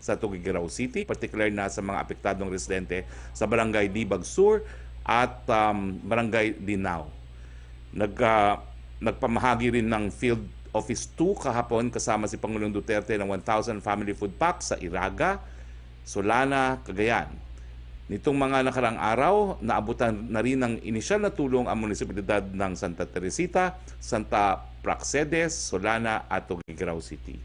sa Tuguegarao City, particular na sa mga apektadong residente sa Barangay Dibag Sur at Barangay Dinao. Nagpamahagi rin ng Field Office 2 kahapon kasama si Pangulong Duterte ng 1,000 family food packs sa Iraga, Solana, Cagayan. Nitong mga nakarang araw, naabutan na rin ng inisyal na tulong ang munisipalidad ng Santa Teresita, Santa Praxedes, Solana at Tuguegarao City.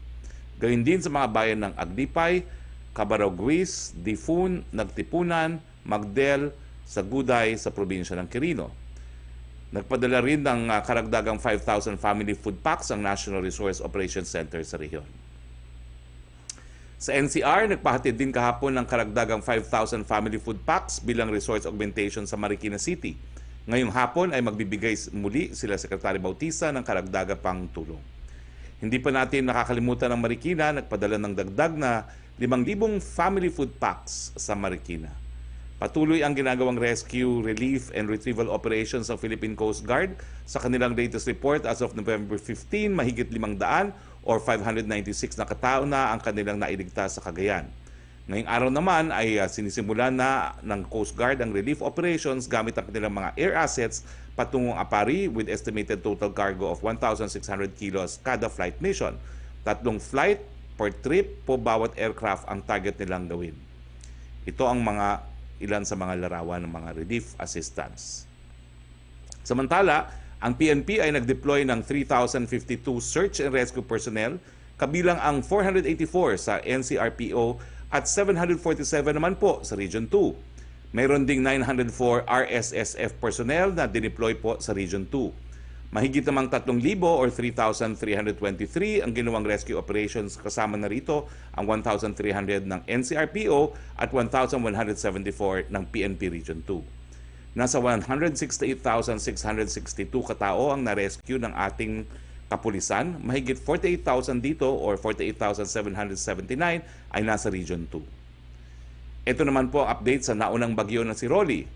Gayun din sa mga bayan ng Agdipay, Cabarauguis, Difun, Nagtipunan, Magdel, Saguday sa probinsya ng Quirino. Nagpadala rin ng karagdagang 5,000 family food packs ang National Resource Operations Center sa rehiyon. Sa NCR, nagpahatid din kahapon ng karagdagang 5,000 family food packs bilang resource augmentation sa Marikina City. Ngayong hapon ay magbibigay muli sila Secretary Bautista ng karagdagang pang tulong. Hindi pa natin nakakalimutan ng Marikina, nagpadala ng dagdag na 5,000 family food packs sa Marikina. Patuloy ang ginagawang rescue, relief, and retrieval operations ng Philippine Coast Guard. Sa kanilang latest report as of November 15, mahigit 500 or 596 na katao na ang kanilang nailigtas sa Cagayan. Ngayong araw naman ay sinisimulan na ng Coast Guard ang relief operations gamit ang kanilang mga air assets patungong Apari with estimated total cargo of 1,600 kilos kada flight mission. 3 flight per trip po bawat aircraft ang target nilang gawin. Ito ang ilan sa mga larawan ng mga relief assistance. Samantala, ang PNP ay nag-deploy ng 3,052 search and rescue personnel, kabilang ang 484 sa NCRPO at 747 naman po sa Region 2. Mayroon ding 904 RSSF personnel na dineploy po sa Region 2. Mahigit namang 3,000 or 3,323 ang ginawang rescue operations, kasama na rito ang 1,300 ng NCRPO at 1,174 ng PNP Region 2. Nasa 168,662 katao ang na-rescue ng ating kapulisan. Mahigit 48,000 dito or 48,779 ay nasa Region 2. Ito naman po ang update sa naunang bagyo na si Rolly.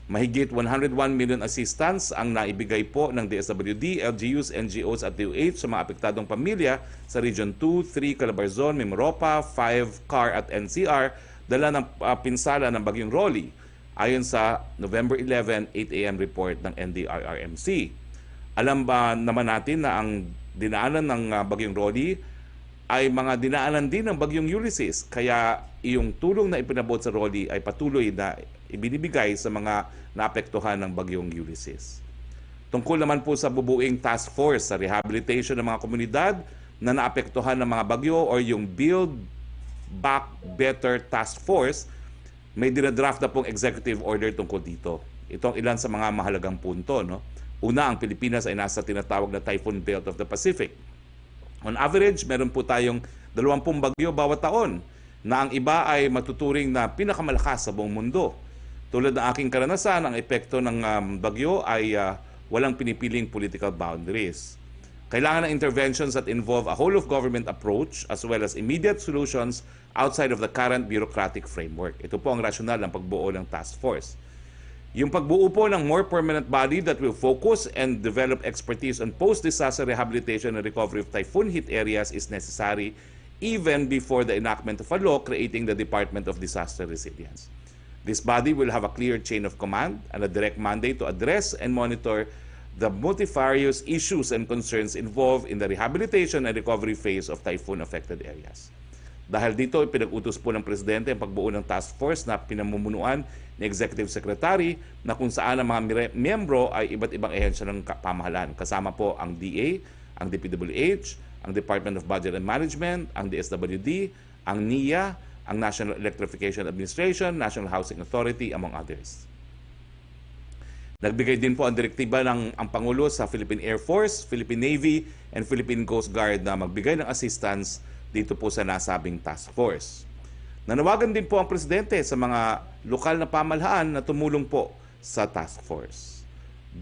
Mahigit 101 million assistance ang naibigay po ng DSWD, LGUs, NGOs at DOH sa mga apektadong pamilya sa Region 2, 3, Calabarzon, Mimaropa, 5, CAR at NCR dala ng pinsala ng bagyong Rolly. Ayon sa November 11, 8 a.m. report ng NDRRMC. Alam ba naman natin na ang dinaanan ng bagyong Rolly ay mga dinaanan din ng bagyong Ulysses. Kaya iyong tulong na ipinabot sa Rolly ay patuloy na ibinibigay sa mga naapektuhan ng bagyong Ulysses. Tungkol naman po sa bubuing task force sa rehabilitation ng mga komunidad na naapektuhan ng mga bagyo o yung Build Back Better Task Force, may dinadraft na pong executive order tungkol dito. Ito ang ilan sa mga mahalagang punto. No? Una, ang Pilipinas ay nasa tinatawag na Typhoon Belt of the Pacific. On average, meron po tayong 20 bagyo bawat taon na ang iba ay matuturing na pinakamalakas sa buong mundo. Tulad ng aking karanasan, ang epekto ng bagyo ay walang pinipiling political boundaries. Kailangan ng interventions that involve a whole-of-government approach as well as immediate solutions outside of the current bureaucratic framework. Ito po ang rasyonal ng pagbuo ng task force. Yung pagbuo po ng more permanent body that will focus and develop expertise on post-disaster rehabilitation and recovery of typhoon-hit areas is necessary even before the enactment of a law creating the Department of Disaster Resilience. This body will have a clear chain of command and a direct mandate to address and monitor the multifarious issues and concerns involved in the rehabilitation and recovery phase of typhoon-affected areas. Dahil dito, pinag-utos po ng Presidente ang pagbuo ng task force na pinamumunuan ni Executive Secretary na kung saan ang mga miyembro ay iba't ibang ehensya ng pamahalaan. Kasama po ang DA, ang DPWH, ang Department of Budget and Management, ang DSWD, ang NIA, ang National Electrification Administration, National Housing Authority, among others. Nagbigay din po ang direktiba ng ang Pangulo sa Philippine Air Force, Philippine Navy, and Philippine Coast Guard na magbigay ng assistance dito po sa nasabing task force. Nanawagan din po ang Presidente sa mga lokal na pamahalaan na tumulong po sa task force.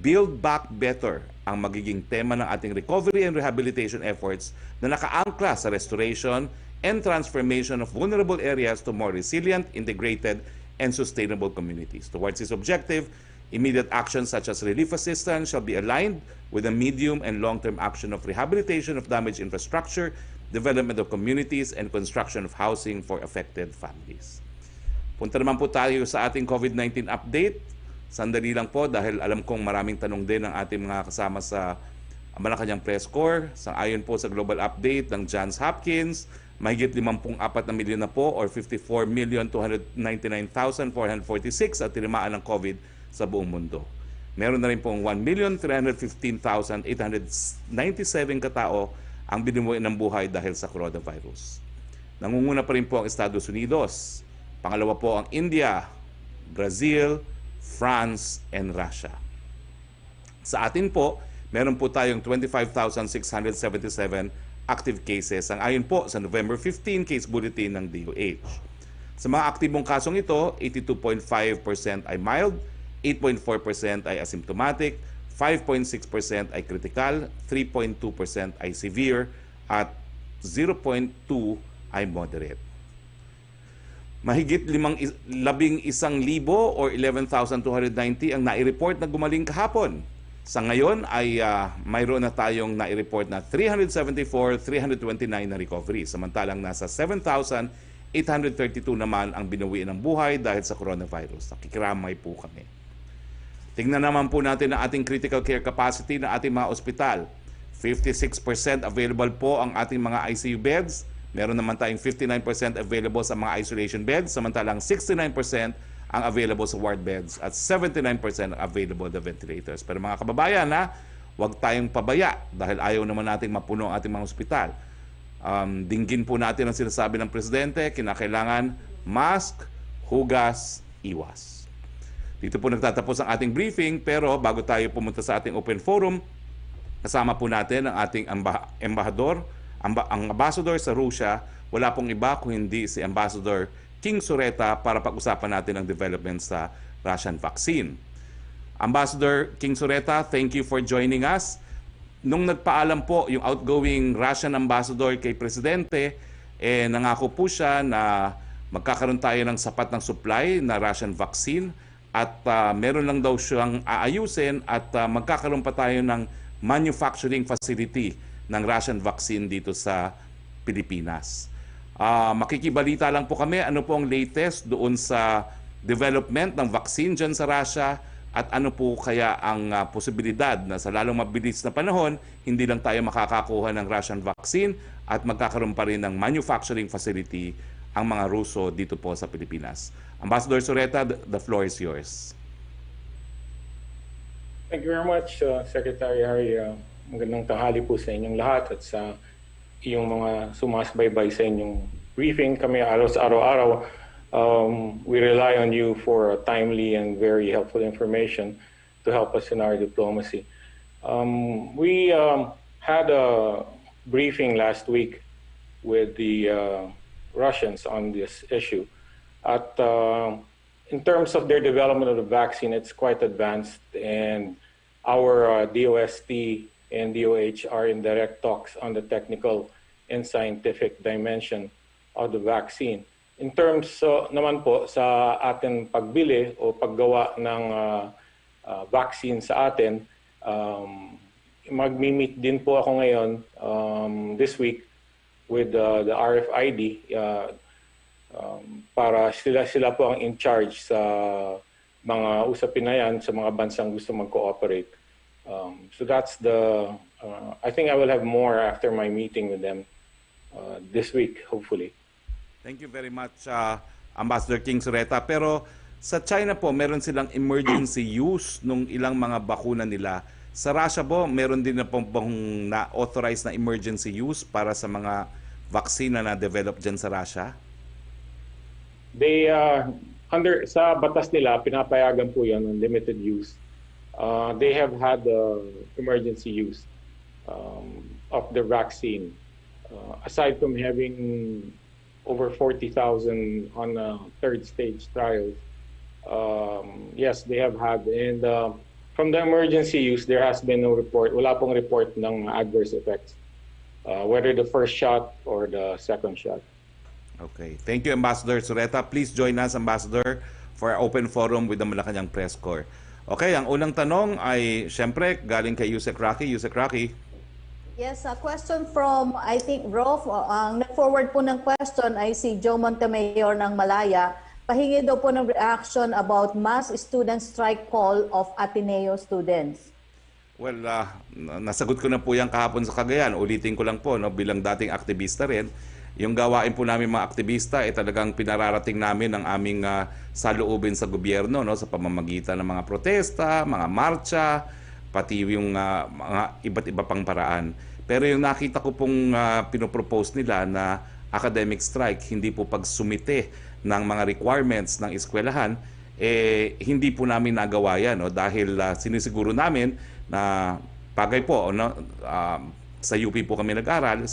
Build Back Better ang magiging tema ng ating recovery and rehabilitation efforts na nakaangkla sa restoration and transformation of vulnerable areas to more resilient, integrated, and sustainable communities. Towards this objective, immediate actions such as relief assistance shall be aligned with the medium and long-term action of rehabilitation of damaged infrastructure, development of communities, and construction of housing for affected families. Punta naman po tayo sa ating COVID-19 update. Sandali lang po dahil alam kong maraming tanong din ng ating mga kasama sa Malacanang Press Corps. Ayon po sa global update ng Johns Hopkins, mahigit 54 na milyon na po or 54,299,446 at tinamaan ng COVID sa buong mundo. Meron na rin pong 1,315,897 katao ang binubuhay ng buhay dahil sa coronavirus. Nangunguna pa rin po ang Estados Unidos. Pangalawa po ang India, Brazil, France, and Russia. Sa atin po, meron po tayong 25,677 active cases ang ayon po sa November 15 case bulletin ng DOH. Sa mga aktibong kasong ito, 82.5% ay mild, 8.4% ay asymptomatic, 5.6% ay critical, 3.2% ay severe, at 0.2% ay moderate. Mahigit 11,000 or 11,290 ang nai-report na gumaling kahapon. Sa ngayon ay mayroon na tayong nai-report na 374,329 na recovery. Samantalang nasa 7,832 naman ang binuwi ng buhay dahil sa coronavirus. Nakikiramay po kami. Tingnan naman po natin ang ating critical care capacity ng ating mga ospital. 56% available po ang ating mga ICU beds. Meron naman tayong 59% available sa mga isolation beds, samantalang 69% ang available sa ward beds at 79% ang available na ventilators. Pero mga kababayan, huwag tayong pabaya dahil ayaw naman nating mapuno ang ating mga ospital. Dinggin po natin ang sinasabi ng Presidente, kinakailangan mask, hugas, iwas. Dito po nagtatapos ang ating briefing, pero bago tayo pumunta sa ating open forum, kasama po natin ang ating ang ambassador sa Russia. Wala pong iba kung hindi si Ambassador King Sureta para pag-usapan natin ang development sa Russian vaccine. Ambassador King Sureta, thank you for joining us. Nung nagpaalam po yung outgoing Russian ambassador kay Presidente, nangako po siya na magkakaroon tayo ng sapat ng supply na Russian vaccine at meron lang daw siyang aayusin at magkakaroon pa tayo ng manufacturing facility ng Russian vaccine dito sa Pilipinas. Makikibalita lang po kami ano po ang latest doon sa development ng vaccine dyan sa Russia at ano po kaya ang posibilidad na sa lalong mabilis na panahon, hindi lang tayo makakakuha ng Russian vaccine at magkakaroon pa rin ng manufacturing facility ang mga Ruso dito po sa Pilipinas. Ambassador Sureta, the floor is yours. Thank you very much, Secretary Harry. Magandang tanghali po sa inyong lahat at sa iyong mga sumasbaybay sa inyong briefing. Kami araw-araw, we rely on you for timely and very helpful information to help us in our diplomacy. We had a briefing last week with the Russians on this issue. At in terms of their development of the vaccine, it's quite advanced, and our DOST and DOH are in direct talks on the technical and scientific dimension of the vaccine. In terms naman po sa ating pagbili o paggawa ng vaccine sa atin, mag-meet din po ako ngayon this week with the RFID para sila po ang in charge sa mga usapin na yan sa mga bansang gusto mag-cooperate. So that's I think I will have more after my meeting with them this week, hopefully. Thank you very much, Ambassador King Sureta. Pero sa China po, meron silang emergency use nung ilang mga bakuna nila. Sa Russia po, meron din na pong na-authorize na emergency use para sa mga vaccine na na-develop dyan sa Russia? They, sa batas nila, pinapayagan po yan ng limited use. They have had emergency use of the vaccine. Aside from having over 40,000 on third stage trials, yes, they have had. And from the emergency use, there has been no report. Wala pong report ng adverse effects, whether the first shot or the second shot. Okay. Thank you, Ambassador Sureta. Please join us, Ambassador, for our open forum with the Malacanang Press Corps. Okay, ang unang tanong ay, syempre, galing kay Yusek Roque. Yusek Roque. Yes, a question from, I think, Rolf. Ang nag-forward po ng question ay si Joe Montemayor ng Malaya. Pahingi daw po ng reaction about mass student strike call of Ateneo students. Well, nasagot ko na po yan kahapon sa Cagayan. Ulitin ko lang po, no, bilang dating aktivista rin, yung gawain po namin mga aktivista ay talagang pinararating namin ang aming saloobin sa gobyerno, no, sa pamamagitan ng mga protesta, mga marcha, pati yung mga iba't iba pang paraan. Pero yung nakita ko pong pinopropose nila na academic strike, hindi po pagsumite ng mga requirements ng eskwelahan, hindi po namin nagawa yan, no? Dahil sinisiguro namin na bagay po, no? Sa UP po kami nag-aral,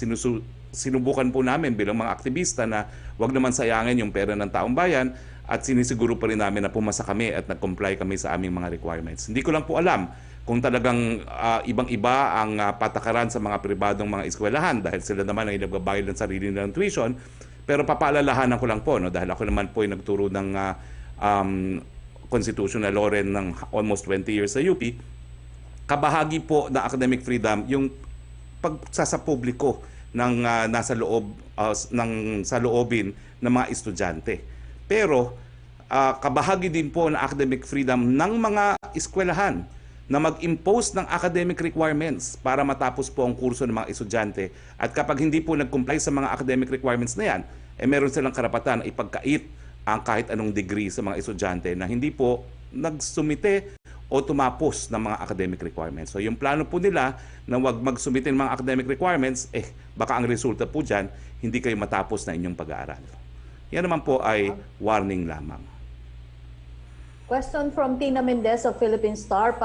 sinubukan po namin bilang mga aktivista na wag naman sayangin yung pera ng taong bayan at sinisiguro pa rin namin na pumasa kami at nag-comply kami sa aming mga requirements. Hindi ko lang po alam kung talagang ibang-iba ang patakaran sa mga pribadong mga eskwelahan dahil sila naman ay nagbabayad ng sarili nilang tuition. Pero papaalalahanan ko lang po, no, dahil ako naman po ay nagturo ng constitutional law rin ng almost 20 years sa UP, kabahagi po ng academic freedom yung pagsasa publiko ng nasa loob ng saloobin ng mga estudyante. Pero kabahagi din po ng academic freedom ng mga eskwelahan na mag-impose ng academic requirements para matapos po ang kurso ng mga estudyante. At kapag hindi po nag-comply sa mga academic requirements na yan, meron silang karapatan na ipagkait ang kahit anong degree sa mga estudyante na hindi po nagsumite o tumapos ng mga academic requirements. So yung plano po nila na wag magsumite ng mga academic requirements, baka ang resulta po dyan, hindi kayo matapos na inyong pag-aaral. Yan naman po ay warning lamang. Question from Tina Mendez of Philippine Star.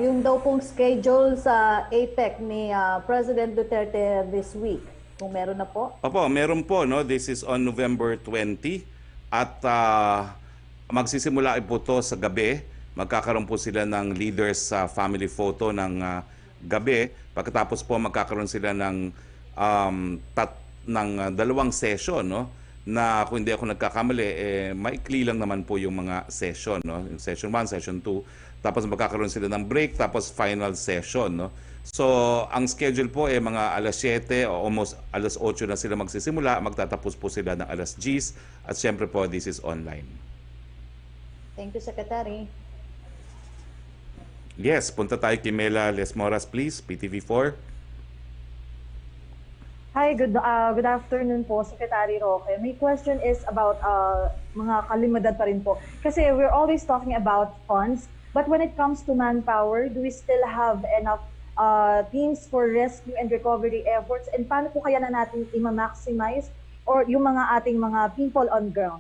Yung daw pong schedule sa APEC ni President Duterte this week, kung meron na po? Opo, meron po. No? This is on November 20 at magsisimula po ito sa gabi. Magkakaroon po sila ng leaders sa family photo ng gabi. Pagkatapos po magkakaroon sila ng dalawang session, no? Na kung hindi ako nagkakamali, maikli lang naman po yung mga session, no? Yung session 1, session 2, tapos magkakaroon sila ng break, tapos final session, no? So, ang schedule po mga alas 7 o almost alas 8 na sila magsisimula, magtatapos po sila ng alas 10, at syempre po, this is online. Thank you, Secretary. Yes, punta tayo kay Mela Lesmoras, please, PTV4. Hi, good afternoon po, Secretary Roque. My question is about mga kalimidad pa rin po. Kasi we're always talking about funds, but when it comes to manpower, do we still have enough teams for rescue and recovery efforts? And paano po kaya na natin i-maximize or yung mga ating mga people on ground?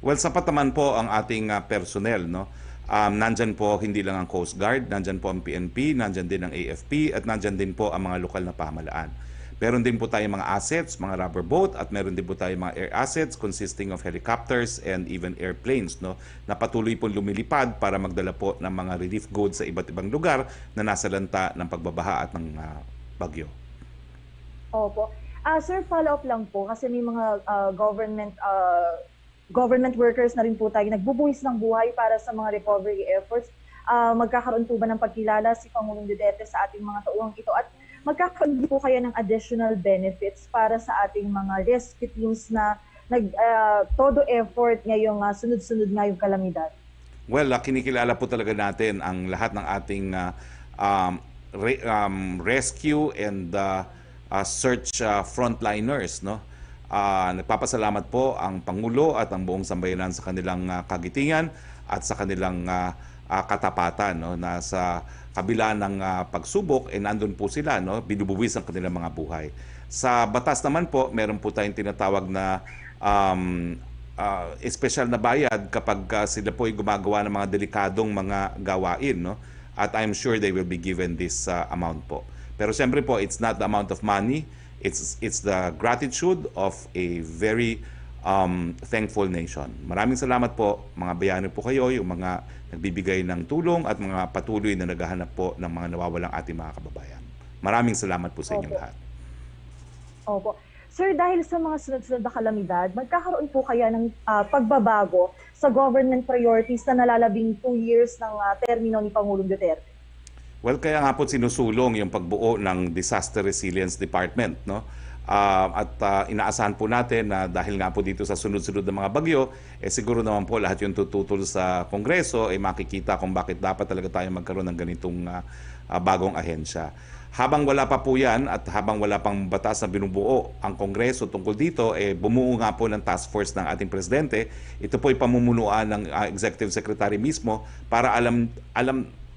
Well, sapat naman po ang ating personnel, no? Nandyan po hindi lang ang Coast Guard, nandyan po ang PNP, nandyan din ang AFP, at nandyan din po ang mga lokal na pamahalaan. Meron din po tayong mga assets, mga rubber boat, at meron din po tayong mga air assets consisting of helicopters and even airplanes, no, na patuloy po lumilipad para magdala po ng mga relief goods sa iba't ibang lugar na nasa lanta ng pagbabaha at ng bagyo. Opo. Sir, follow-up lang po kasi may mga government workers na rin po tayo nagbubuhis ng buhay para sa mga recovery efforts. Magkakaroon po ba ng pagkilala si Pangulong Duterte sa ating mga tauhang ito at magkakaroon po kaya ng additional benefits para sa ating mga rescue teams na todo effort ngayong sunod-sunod ngayong kalamidad? Well, kinikilala po talaga natin ang lahat ng ating rescue and search frontliners, no? Nagpapasalamat po ang Pangulo at ang buong sambayanan sa kanilang kagitingan at sa kanilang katapatan, no, na sa kabila ng pagsubok nandun po sila, no, binubuwis ang kanilang mga buhay. Sa batas naman po, meron po tayong tinatawag na espesyal na bayad kapag sila po ay gumagawa ng mga delikadong mga gawain, no, at I'm sure they will be given this amount po. Pero siyempre po, it's not the amount of money, it's the gratitude of a very thankful nation. Maraming salamat po, mga bayani po kayo, yung mga nagbibigay ng tulong at mga patuloy na naghahanap po ng mga nawawalang ating mga kababayan. Maraming salamat po sa inyong lahat. Opo. Sir, dahil sa mga sunod-sunod na kalamidad, magkakaroon po kaya ng pagbabago sa government priorities na nalalabing 2 years ng termino ni Pangulong Duterte? Well, kaya nga po sinusulong yung pagbuo ng Disaster Resilience Department, no? Inaasahan po natin na dahil nga po dito sa sunod-sunod na mga bagyo, siguro naman po lahat yung tututol sa Kongreso ay makikita kung bakit dapat talaga tayo magkaroon ng ganitong bagong ahensya. Habang wala pa po yan at habang wala pang batas na binubuo ang Kongreso tungkol dito, bumuo nga po ng task force ng ating Presidente. Ito po ay pamumunuan ng Executive Secretary mismo para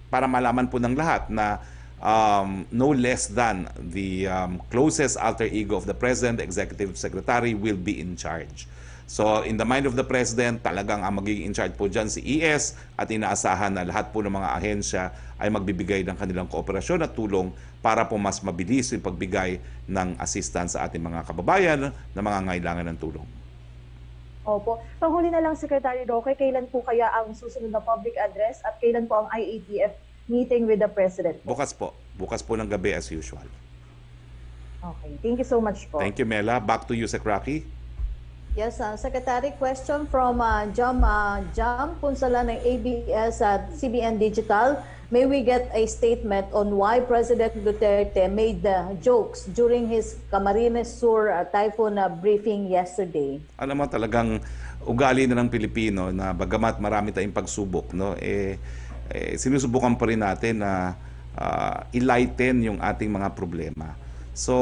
para malaman po ng lahat na no less than the closest alter ego of the President, the Executive Secretary, will be in charge. So in the mind of the President, talagang ang magiging in charge po dyan si ES at inaasahan na lahat po ng mga ahensya ay magbibigay ng kanilang kooperasyon at tulong para po mas mabilis yung pagbigay ng assistance sa ating mga kababayan na mga ngailangan ng tulong. Opo. Panghuli na lang, Secretary Roque, kailan po kaya ang susunod na public address at kailan po ang IATF meeting with the President? Bukas po. Bukas po ng gabi as usual. Okay. Thank you so much po. Thank you, Mela. Back to you, Sec. Roque. Yes, Secretary, question from Jam Punsala ng ABS at CBN Digital. May we get a statement on why President Duterte made jokes during his Camarines Sur typhoon briefing yesterday? Alam mo, talagang ugali na ng Pilipino na bagamat marami tayong pagsubok, no, sinusubukan pa rin natin na i-lighten yung ating mga problema. So,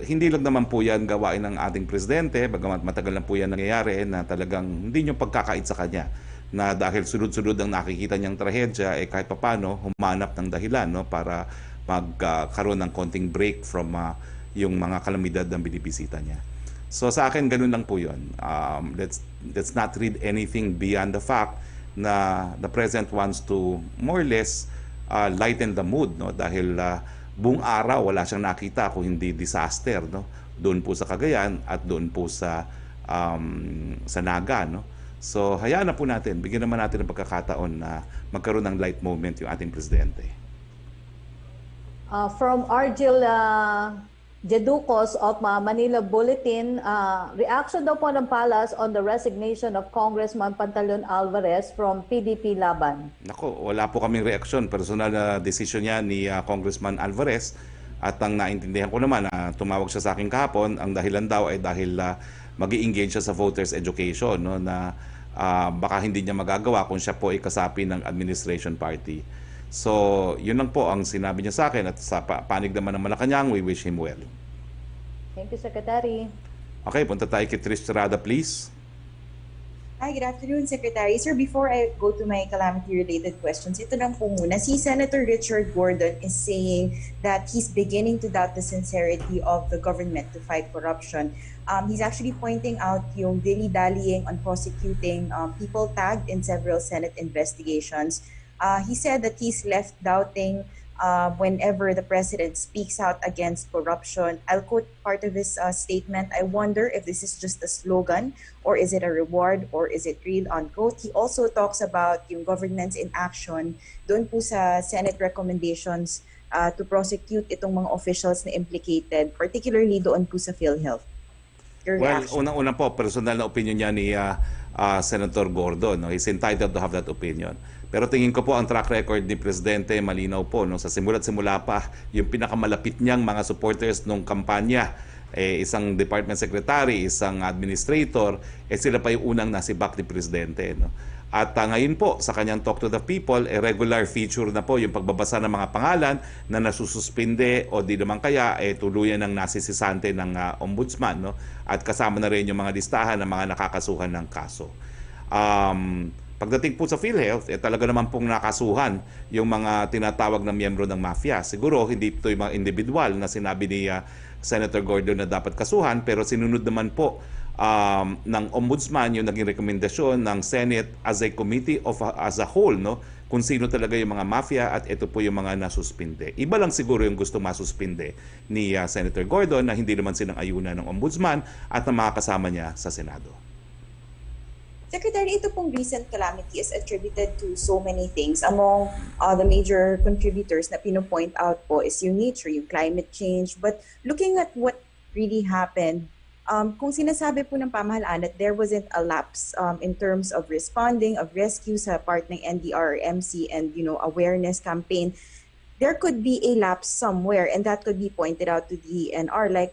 hindi lang naman po yan gawain ng ating Presidente, bagamat matagal na po yan nangyayari na talagang hindi nyo pagkakait sa kanya na dahil sunod-sunod ang nakikita niyang trahedya, kahit papano humanap ng dahilan, no, para magkaroon ng konting break from yung mga kalamidad ng binibisita niya. So sa akin, ganun lang po yun. Let's not read anything beyond the fact na the President wants to more or less lighten the mood, no, dahil buong araw wala siyang nakita kung hindi disaster, no, doon po sa Cagayan at doon po sa Naga, no. So hayaan na po natin, bigyan naman natin ng pagkakataon na magkaroon ng light moment yung ating Presidente. From Argil Jeducos of Manila Bulletin, reaction daw po ng Palace on the resignation of Congressman Pantaleon Alvarez from PDP Laban. Nako, wala po kaming reaksyon. Personal na decision niya ni Congressman Alvarez. At ang naintindihan ko naman na tumawag siya sa akin kahapon, ang dahilan daw ay dahil mag-i-engage siya sa voters education, no, na baka hindi niya magagawa kung siya po ay kasapi ng administration party. So, yun lang po ang sinabi niya sa akin at sa panig naman ng Malacanang, we wish him well. Thank you, Secretary. Okay, punta tayo kay Trish Terada, please. Hi, good afternoon, Secretary. Sir, before I go to my calamity-related questions, ito lang po muna. Si Senator Richard Gordon is saying that he's beginning to doubt the sincerity of the government to fight corruption. He's actually pointing out yung dilly-dallying on prosecuting people tagged in several Senate investigations. He said that he's left doubting whenever the president speaks out against corruption. I'll quote part of his statement. I wonder if this is just a slogan or is it a reward or is it real, unquote. He also talks about yung governance in action doon po sa Senate recommendations to prosecute itong mga officials na implicated, particularly doon po sa PhilHealth. Well, unang-una po, personal na opinion niya ni Senator Gordon. No? He's entitled to have that opinion. Pero tingin ko po ang track record ni Presidente malinaw po, no? Sa simula't simula pa, yung pinakamalapit niyang mga supporters nung kampanya, isang department secretary, isang administrator, sila pa yung unang nasibak ni Presidente, no? At ngayon po, sa kanyang Talk to the People, regular feature na po yung pagbabasa ng mga pangalan na nasususpinde o di naman kaya tuluyan ng nasisisante ng ombudsman, no? At kasama na rin yung mga listahan ng mga nakakasuhan ng kaso. Pagdating po sa PhilHealth, talaga naman pong nakasuhan yung mga tinatawag na miyembro ng mafia. Siguro hindi ito yung mga individual na sinabi ni Senator Gordon na dapat kasuhan, pero sinunod naman po ng ombudsman yung naging rekomendasyon ng Senate as a committee as a whole, no, kung sino talaga yung mga mafia at ito po yung mga nasuspinde. Iba lang siguro yung gusto masuspinde ni Senator Gordon na hindi naman sinang-ayunan ng ombudsman at ng mga kasama niya sa Senado. Secretary, ito pong recent calamity is attributed to so many things. Among the major contributors na pinopoint out po is yung nature, yung climate change. But looking at what really happened, kung sinasabi po ng pamahalaan that there wasn't a lapse in terms of responding, of rescue sa part ng NDRRMC and awareness campaign, there could be a lapse somewhere, and that could be pointed out to the DENR.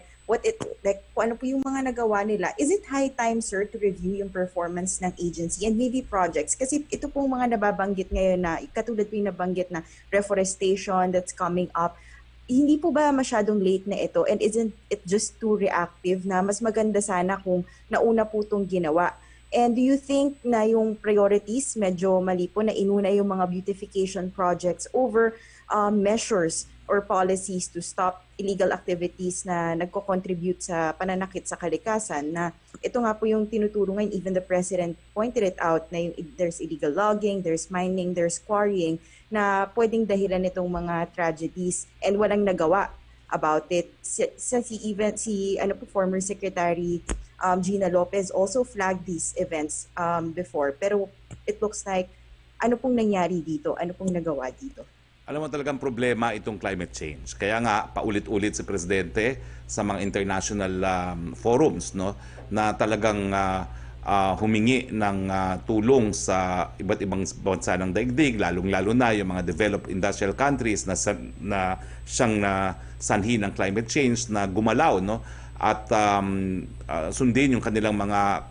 Kung ano po yung mga nagawa nila. Is it high time, sir, to review yung performance ng agency and maybe projects? Kasi ito pong mga nababanggit ngayon na, katulad po yung nabanggit na reforestation that's coming up, hindi po ba masyadong late na ito? And isn't it just too reactive na mas maganda sana kung nauna po itong ginawa? And do you think na yung priorities medyo mali po na inuna yung mga beautification projects over measures or policies to stop illegal activities na nagko-contribute sa pananakit sa kalikasan? Na ito nga po yung tinuturo ngayon, even the President pointed it out, na there's illegal logging, there's mining, there's quarrying, na pwedeng dahilan nitong mga tragedies and walang nagawa about it. Former Secretary Gina Lopez also flagged these events before, pero it looks like ano pong nangyari dito, ano pong nagawa dito? Alam mo, talagang problema itong climate change. Kaya nga paulit-ulit si Presidente sa mga international forums, no, na talagang humingi ng tulong sa iba't ibang bansa ng daigdig, lalong-lalo na yung mga developed industrial countries na siyang sanhi ng climate change na gumalaw, no, at sundin yung kanilang mga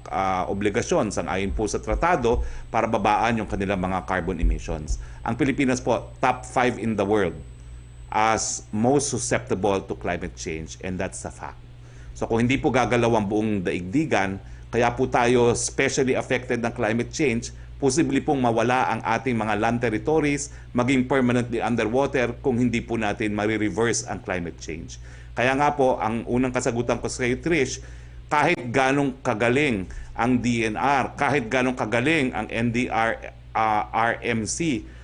obligasyon sang-ayon po sa tratado para babaan yung kanilang mga carbon emissions. Ang Pilipinas po, top 5 in the world as most susceptible to climate change, and that's a fact. So kung hindi po gagalaw ang buong daigdigan, kaya po tayo specially affected ng climate change, posible pong mawala ang ating mga land territories, maging permanently underwater kung hindi po natin marireverse ang climate change. Kaya nga po, ang unang kasagutan ko sa Trish, kahit ganong kagaling ang DNR, kahit ganong kagaling ang NDRRMC,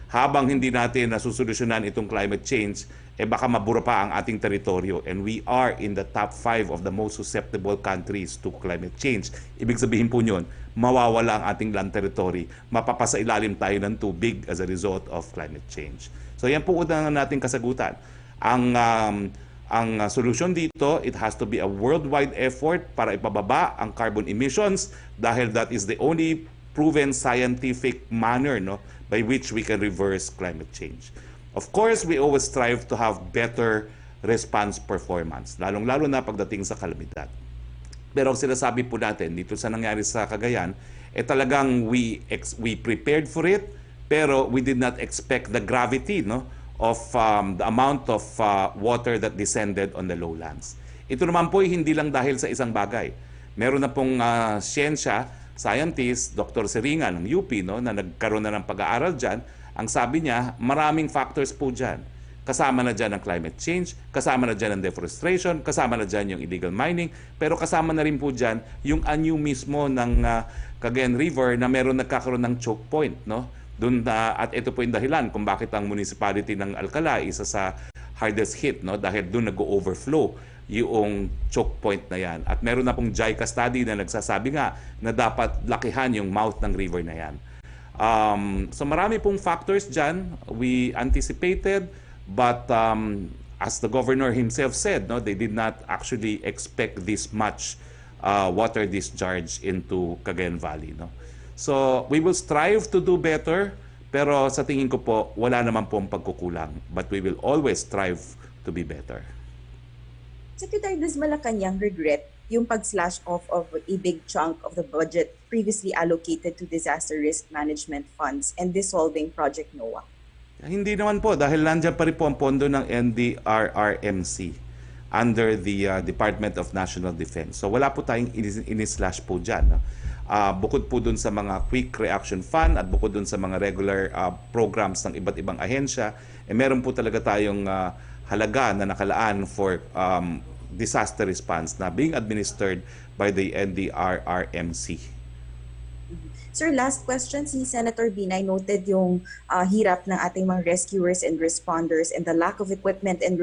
habang hindi natin nasusolusyonan itong climate change, baka mabura pa ang ating teritoryo. And we are in the top 5 of the most susceptible countries to climate change. Ibig sabihin po yun, mawawala ang ating land territory, mapapasailalim tayo ng tubig as a result of climate change. So yan po unang nating kasagutan. Ang solusyon dito, it has to be a worldwide effort para ipababa ang carbon emissions dahil that is the only proven scientific manner, no, by which we can reverse climate change. Of course, we always strive to have better response performance, lalong-lalo na pagdating sa kalamidad. Pero ang sinasabi po natin dito sa nangyari sa Cagayan, talagang we prepared for it, pero we did not expect the gravity, no, of the amount of water that descended on the lowlands. Ito naman po hindi lang dahil sa isang bagay. Meron na pong scientist, Dr. Seringan ng UP, no, na nagkaroon na ng pag-aaral dyan. Ang sabi niya, maraming factors po dyan. Kasama na dyan ang climate change, kasama na dyan ang deforestation, kasama na dyan yung illegal mining, pero kasama na rin po dyan yung anyo mismo ng Cagayan River na meron nagkakaroon ng choke point, no? At ito po yung dahilan kung bakit ang municipality ng Alcala isa sa hardest hit, no? Dahil doon nag-overflow yung choke point na yan. At meron na pong JICA study na nagsasabi nga na dapat lakihan yung mouth ng river na yan. So marami pong factors dyan. We anticipated, but as the governor himself said, no, they did not actually expect this much water discharge into Cagayan Valley, no? So we will strive to do better, pero sa tingin ko po, wala naman pong pagkukulang. But we will always strive to be better. Secretary, does Malacanang regret yung pag-slash off of a big chunk of the budget previously allocated to disaster risk management funds and dissolving Project NOAA? Hindi naman po, dahil nandiyan pa rin po ang pondo ng NDRRMC under the Department of National Defense. So wala po tayong in-slash po dyan, no? Bukod po dun sa mga quick reaction fund at bukod dun sa mga regular programs ng iba't ibang ahensya, meron po talaga tayong halaga na nakalaan for disaster response na being administered by the NDRRMC. Sir, last question. Si Senator Binay noted yung hirap ng ating mga rescuers and responders and the lack of equipment and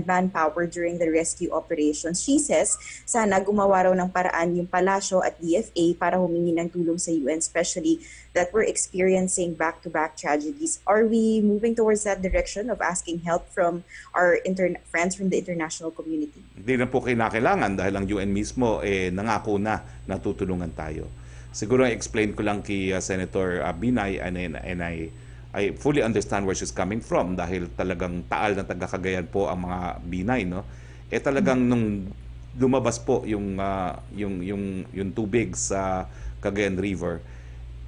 manpower during the rescue operations. She says, sana gumawa raw ng paraan yung palasyo at DFA para humingi ng tulong sa UN, especially that we're experiencing back-to-back tragedies. Are we moving towards that direction of asking help from our friends from the international community? Hindi na po kailangan dahil ang UN mismo nangako na natutulungan tayo. Siguro explain ko lang kay Senator Binay and I I fully understand where she's coming from dahil talagang taal ng taga Cagayan po ang mga Binay, no? Talagang nung lumabas po yung tubig sa Cagayan River,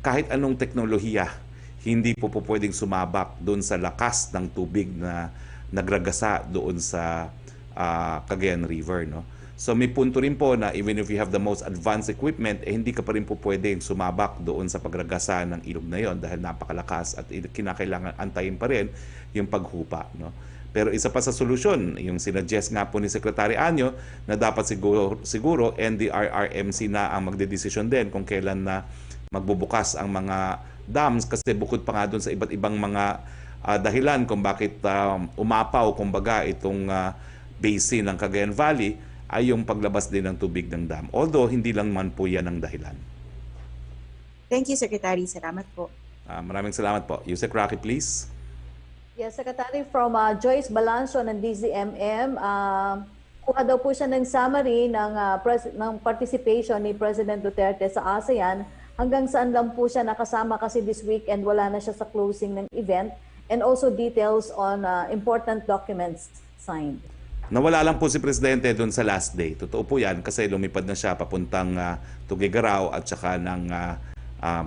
kahit anong teknolohiya, hindi po pwedeng sumabak doon sa lakas ng tubig na nagragasa doon sa Cagayan River, no? So may punto rin po na even if you have the most advanced equipment, hindi ka pa rin po pwedeng sumabak doon sa pagragasa ng ilog na yon dahil napakalakas at kinakailangan antayin pa rin yung paghupa, no? Pero isa pa sa solusyon, yung sinuggest nga po ni Secretary Anyo na dapat siguro NDRRMC na ang magdedesisyon din kung kailan na magbubukas ang mga dams, kasi bukod pa nga doon sa iba't ibang mga dahilan kung bakit umapaw kumbaga itong basin ng Cagayan Valley ay yung paglabas din ng tubig ng dam. Although hindi lang man po yan ang dahilan. Thank you, Secretary. Salamat po. Maraming salamat po. Yusek Roque, please. Yes, Secretary, from Joyce Balanzo ng DZMM, kuha daw po siya ng summary ng participation ni President Duterte sa ASEAN. Hanggang saan lang po siya nakasama kasi this week and wala na siya sa closing ng event, and also details on important documents signed. Nawala lang po si Presidente doon sa last day. Totoo po yan kasi lumipad na siya papuntang Tuguegarao at saka ng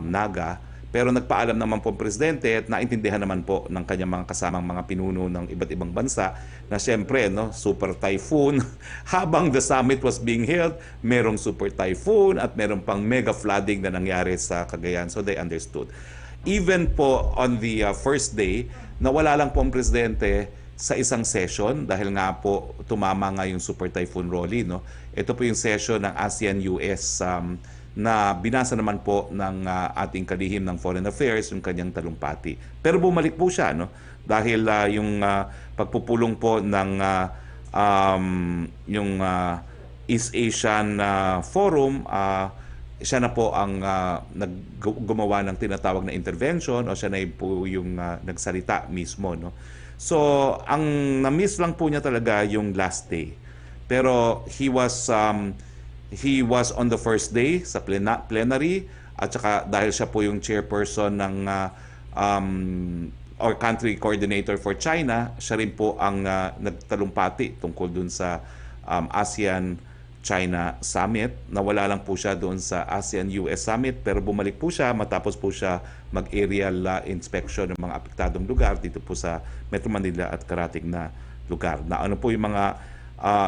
Naga. Pero nagpaalam naman po ang Presidente at naintindihan naman po ng kanyang mga kasamang mga pinuno ng iba't ibang bansa na siyempre, no, super typhoon. Habang the summit was being held, merong super typhoon at merong pang mega flooding na nangyari sa Cagayan. So they understood. Even po on the first day, nawala lang po ang Presidente sa isang session dahil nga po tumama nga yung Super Typhoon Rolly, no? Ito po yung session ng ASEAN-US na binasa naman po ng ating kalihim ng Foreign Affairs, yung kanyang talumpati. Pero bumalik po siya, no? Dahil yung pagpupulong po ng yung East Asian Forum, siya na po ang gumawa ng tinatawag na intervention o siya na po yung nagsalita mismo, no? So, ang na-miss lang po niya talaga yung last day. Pero he was on the first day sa plenary at saka dahil siya po yung chairperson ng or country coordinator for China, siya rin po ang nagtalumpati tungkol dun sa ASEAN-China Summit. Nawala lang po siya doon sa ASEAN-US Summit pero bumalik po siya matapos po siya mag-aerial inspection ng mga apektadong lugar dito po sa Metro Manila at karating na lugar. Na ano po yung mga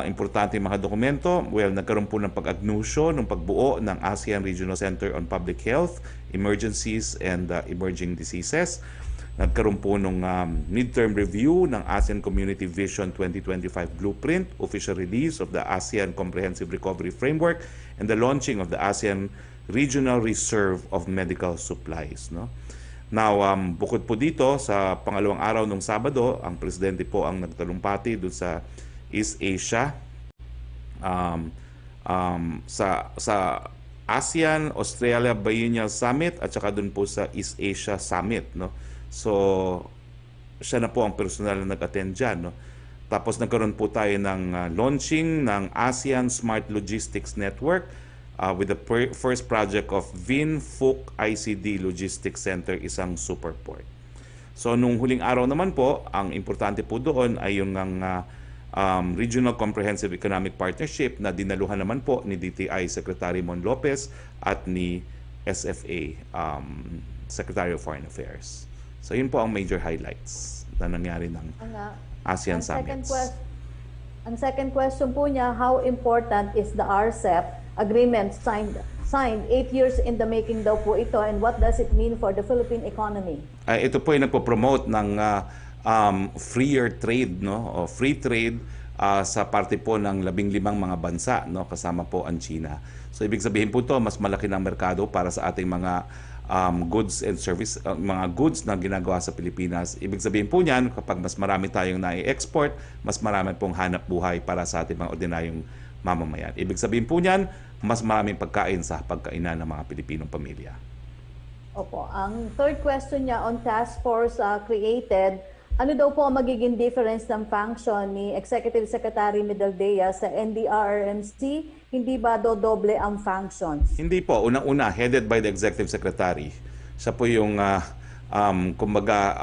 importante mga dokumento? Well, nagkaroon po ng pag-agnusyo ng pagbuo ng ASEAN Regional Center on Public Health, Emergencies and Emerging Diseases. Nagkaroon po ng midterm review ng ASEAN Community Vision 2025 Blueprint, official release of the ASEAN Comprehensive Recovery Framework, and the launching of the ASEAN Regional Reserve of Medical Supplies, no? Now, bukod po dito, sa pangalawang araw ng Sabado, ang Presidente po ang nagtalumpati doon sa East Asia, sa ASEAN Australia Biennial Summit at saka doon po sa East Asia Summit, no? So, siya na po ang personal na nag-attend dyan, no? Tapos nagkaroon po tayo ng launching ng ASEAN Smart Logistics Network with the first project of VinFook ICD Logistics Center, isang superport. So nung huling araw naman po, ang importante po doon ay yung Regional Comprehensive Economic Partnership na dinaluhan naman po ni DTI Secretary Mon Lopez at ni SFA Secretary of Foreign Affairs. So yun po ang major highlights na nangyari ng ASEAN Summits. Ang second question po niya, how important is the RCEP agreement signed 8 years in the making daw po ito, and what does it mean for the Philippine economy? Ito po ay nagpo-promote ng freer trade, no? O free trade sa parte po ng 15 mga bansa, no? Kasama po ang China. So ibig sabihin po to, mas malaki ng merkado para sa ating mga goods and service, mga goods na ginagawa sa Pilipinas. Ibig sabihin po niyan, kapag mas marami tayong na-export, mas marami pong hanap buhay para sa ating mga ordinaryong mamamayan. Ibig sabihin po niyan, mas maraming pagkain sa pagkainan ng mga Pilipinong pamilya. Opo. Ang third question niya on task force created, ano daw po ang magiging difference ng function ni Executive Secretary Medaldea sa NDRRMC? Hindi ba doble ang functions? Hindi po. Unang-una, headed by the Executive Secretary. Siya po yung kumbaga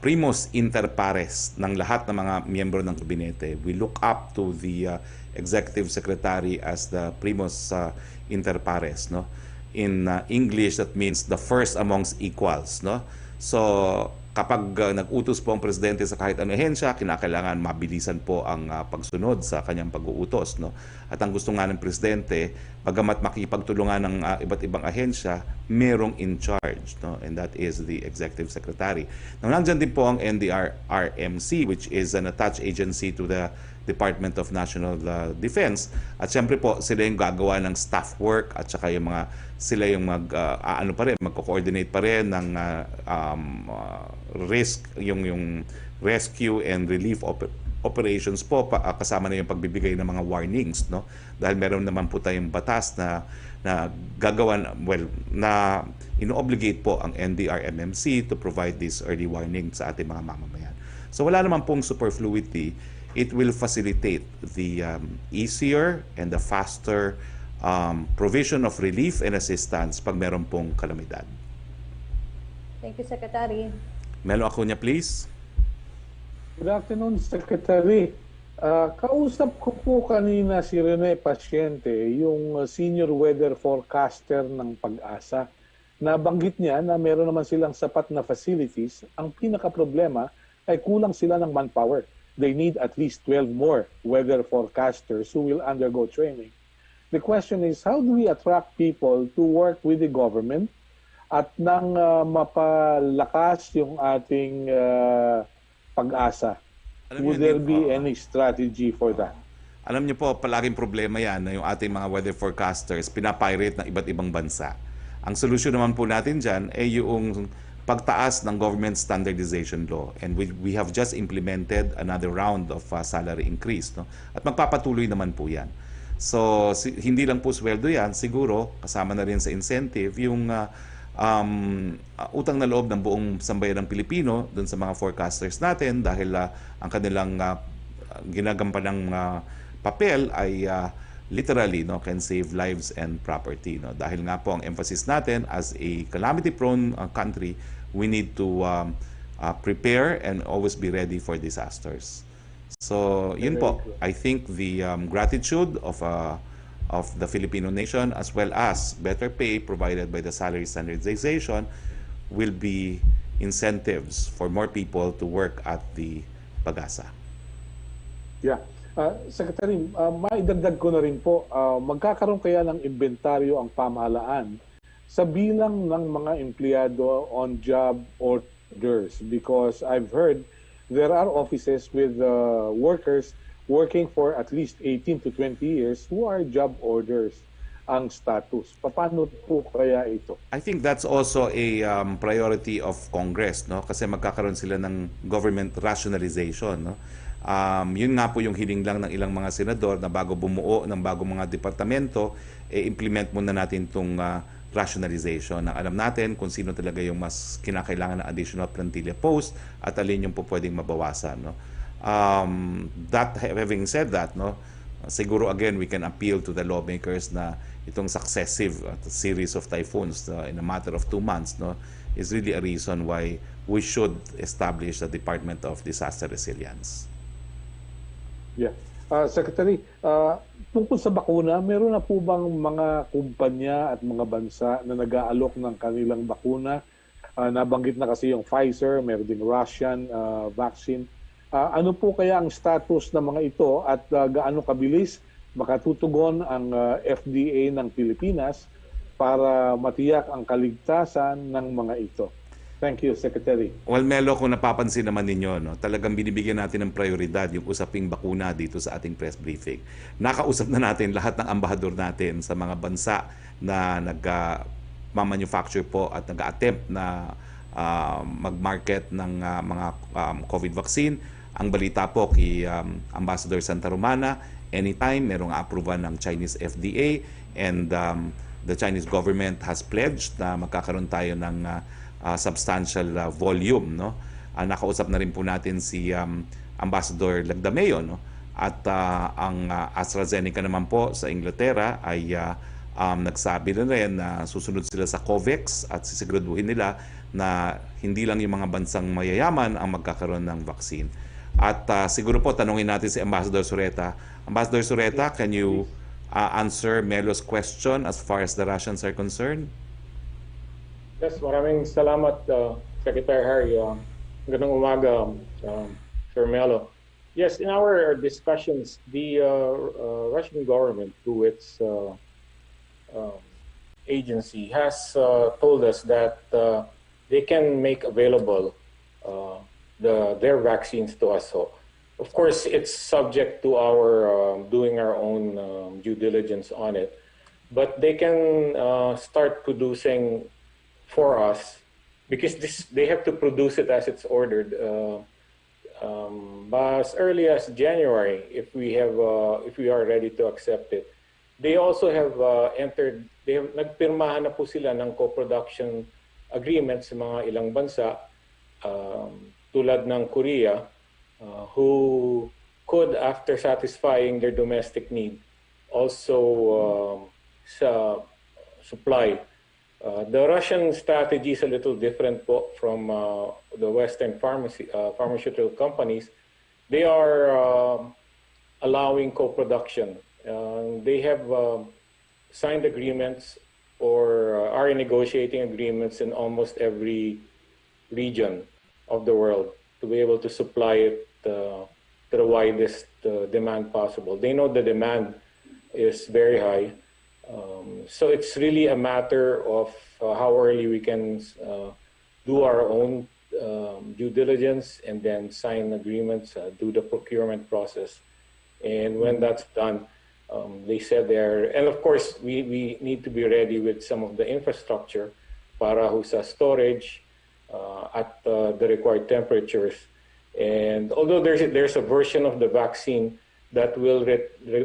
primus inter pares ng lahat ng mga miyembro ng kabinete. We look up to the executive secretary as the primus inter pares, no? In English, that means the first amongst equals, no? So kapag nag-utos po ang presidente sa kahit anong ahensya, kinakailangan mabilisan po ang pagsunod sa kanyang pag-uutos, no? At ang gusto nga ng presidente, bagamat makipagtulungan ng iba't ibang ahensya, merong in charge, no? And that is the executive secretary. Now, nandyan din po ang NDRRMC, which is an attached agency to the Department of National Defense. At syempre po, sila yung gagawa ng staff work at saka yung sila yung magko-coordinate pa rin ng yung rescue and relief operations po, kasama na yung pagbibigay ng mga warnings, no? Dahil meron naman po tayong batas na gagawan, na ino-obligate po ang NDRMMC to provide this early warning sa ating mga mamamayan. So wala naman pong superfluity. It will facilitate the easier and the faster provision of relief and assistance pag meron pong kalamidad. Thank you, Secretary. Melo Acuña, please. Good afternoon, Secretary. Kausap ko po kanina si Rene Pasyente, yung senior weather forecaster ng Pag-asa. Nabanggit niya na meron naman silang sapat na facilities. Ang pinaka-problema ay kulang sila ng manpower. They need at least 12 more weather forecasters who will undergo training. The question is, how do we attract people to work with the government at nang mapalakas yung ating pag-asa? Would there be any strategy for that? Alam niyo po, palaging problema yan na yung ating mga weather forecasters pinapirate ng iba't ibang bansa. Ang solusyon naman po natin dyan ay yung pagtaas ng government standardization law, and we have just implemented another round of salary increase, no? At magpapatuloy naman po yan. So hindi lang po sweldo yan, siguro kasama na rin sa incentive yung utang na loob ng buong sambayan ng Pilipino dun sa mga forecasters natin, dahil ang kanilang ginagampanang papel ay literally, no, can save lives and property, no? Dahil nga po ang emphasis natin as a calamity prone country, we need to prepare and always be ready for disasters. So yun po, I think the gratitude of the Filipino nation, as well as better pay provided by the salary standardization, will be incentives for more people to work at the Pag-asa. Yeah. Secretary, maidagdag ko na rin po, magkakaroon kaya ng inventaryo ang pamahalaan sa bilang ng mga empleyado on job orders? Because I've heard there are offices with workers working for at least 18 to 20 years who are job orders ang status. Paano po kaya ito? I think that's also a priority of Congress, no? Kasi magkakaroon sila ng government rationalization, no? Yun nga po yung hiling lang ng ilang mga senador na bago bumuo ng bagong mga departamento, implement muna natin itong rationalization, na alam natin kung sino talaga yung mas kinakailangan ng additional plantilla post at alin yung po pwedeng mabawasan, no? That having said that, no, siguro again we can appeal to the lawmakers na itong successive series of typhoons in a matter of 2 months, no, is really a reason why we should establish the Department of Disaster Resilience. Yeah. Secretary, tungkol sa bakuna, meron na po bang mga kumpanya at mga bansa na nag-aalok ng kanilang bakuna? Nabanggit na kasi yung Pfizer, meron din Russian vaccine. Ano po kaya ang status ng mga ito at gaano kabilis makatutugon ang FDA ng Pilipinas para matiyak ang kaligtasan ng mga ito? Thank you, Secretary. Well, Melo, kung napapansin naman ninyo, no, talagang binibigyan natin ng prioridad yung usaping bakuna dito sa ating press briefing. Nakausap na natin lahat ng ambahador natin sa mga bansa na nag-manufacture po at nag-attempt na mag-market ng mga COVID vaccine. Ang balita po kay Ambassador Santa Romana, anytime merong approval ng Chinese FDA, and the Chinese government has pledged na magkakaroon tayo ng substantial volume, no? Nakausap na rin po natin si Ambassador Lagdameo, no? At ang AstraZeneca naman po sa Inglaterra ay nagsabi na rin na susunod sila sa COVAX at sisiguraduhin nila na hindi lang yung mga bansang mayayaman ang magkakaroon ng vaccine. At siguro po tanungin natin si Ambassador Sureta. Ambassador Sureta, can you answer Melo's question as far as the Russians are concerned? Yes, maraming salamat, Secretary Harry. Magandang umaga, Sir Melo. Yes, in our discussions, the Russian government, through its agency, has told us that they can make available their vaccines to us. So, of course, it's subject to our doing our own due diligence on it, but they can start producing for us, because they have to produce it as it's ordered. As early as January, if we are ready to accept it. They also have nagpirmahan na po sila ng co-production agreement sa mga ilang bansa, tulad ng Korea, who could, after satisfying their domestic need, also supply. The Russian strategy is a little different from the Western pharmaceutical companies. They are allowing co-production. They have signed agreements or are negotiating agreements in almost every region of the world to be able to supply it to the widest demand possible. They know the demand is very high. So it's really a matter of how early we can do our own due diligence and then sign agreements, do the procurement process. And when that's done, they said there, and of course, we need to be ready with some of the infrastructure para sa storage at the required temperatures. And although there's a version of the vaccine that will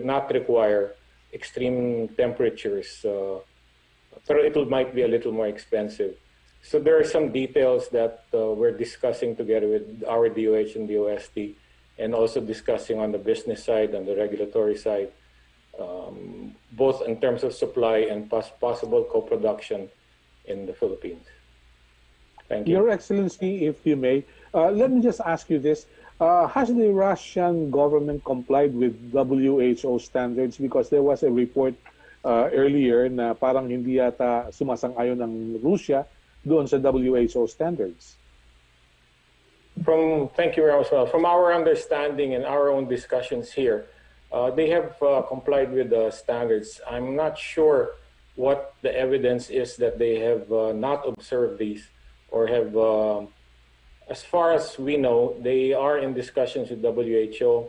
not require extreme temperatures, but it might be a little more expensive. So there are some details that we're discussing together with our DOH and DOST, and also discussing on the business side and the regulatory side, both in terms of supply and possible co-production in the Philippines. Thank you. Your Excellency, if you may, let me just ask you this. Has the Russian government complied with WHO standards? Because there was a report earlier na parang hindi yata sumasang-ayon ng Russia doon sa WHO standards. Thank you very much. From our understanding and our own discussions here, they have complied with the standards. I'm not sure what the evidence is that they have not observed these or have. As far as we know, they are in discussions with WHO,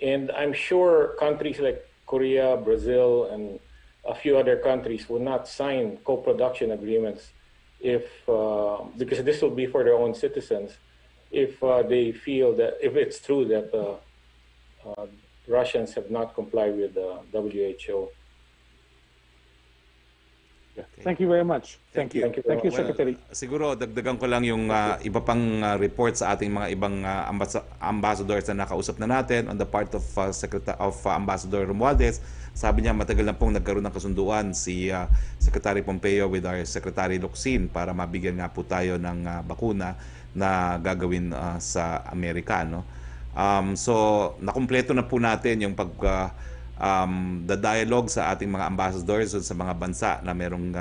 and I'm sure countries like Korea, Brazil, and a few other countries will not sign co-production agreements because this will be for their own citizens, if they feel that, if it's true that Russians have not complied with the WHO. Thank you very much. Thank you, Secretary. Siguro dagdagan ko lang yung iba pang report sa ating mga ibang ambassadors na nakausap na natin on the part of Ambassador Romualdez. Sabi niya matagal na pong nagkaroon ng kasunduan si Secretary Pompeo with our Secretary Locsin para mabigyan nga po tayo ng bakuna na gagawin sa Amerika, no? So nakumpleto na po natin yung the dialogue sa ating mga ambassadors sa mga bansa na merong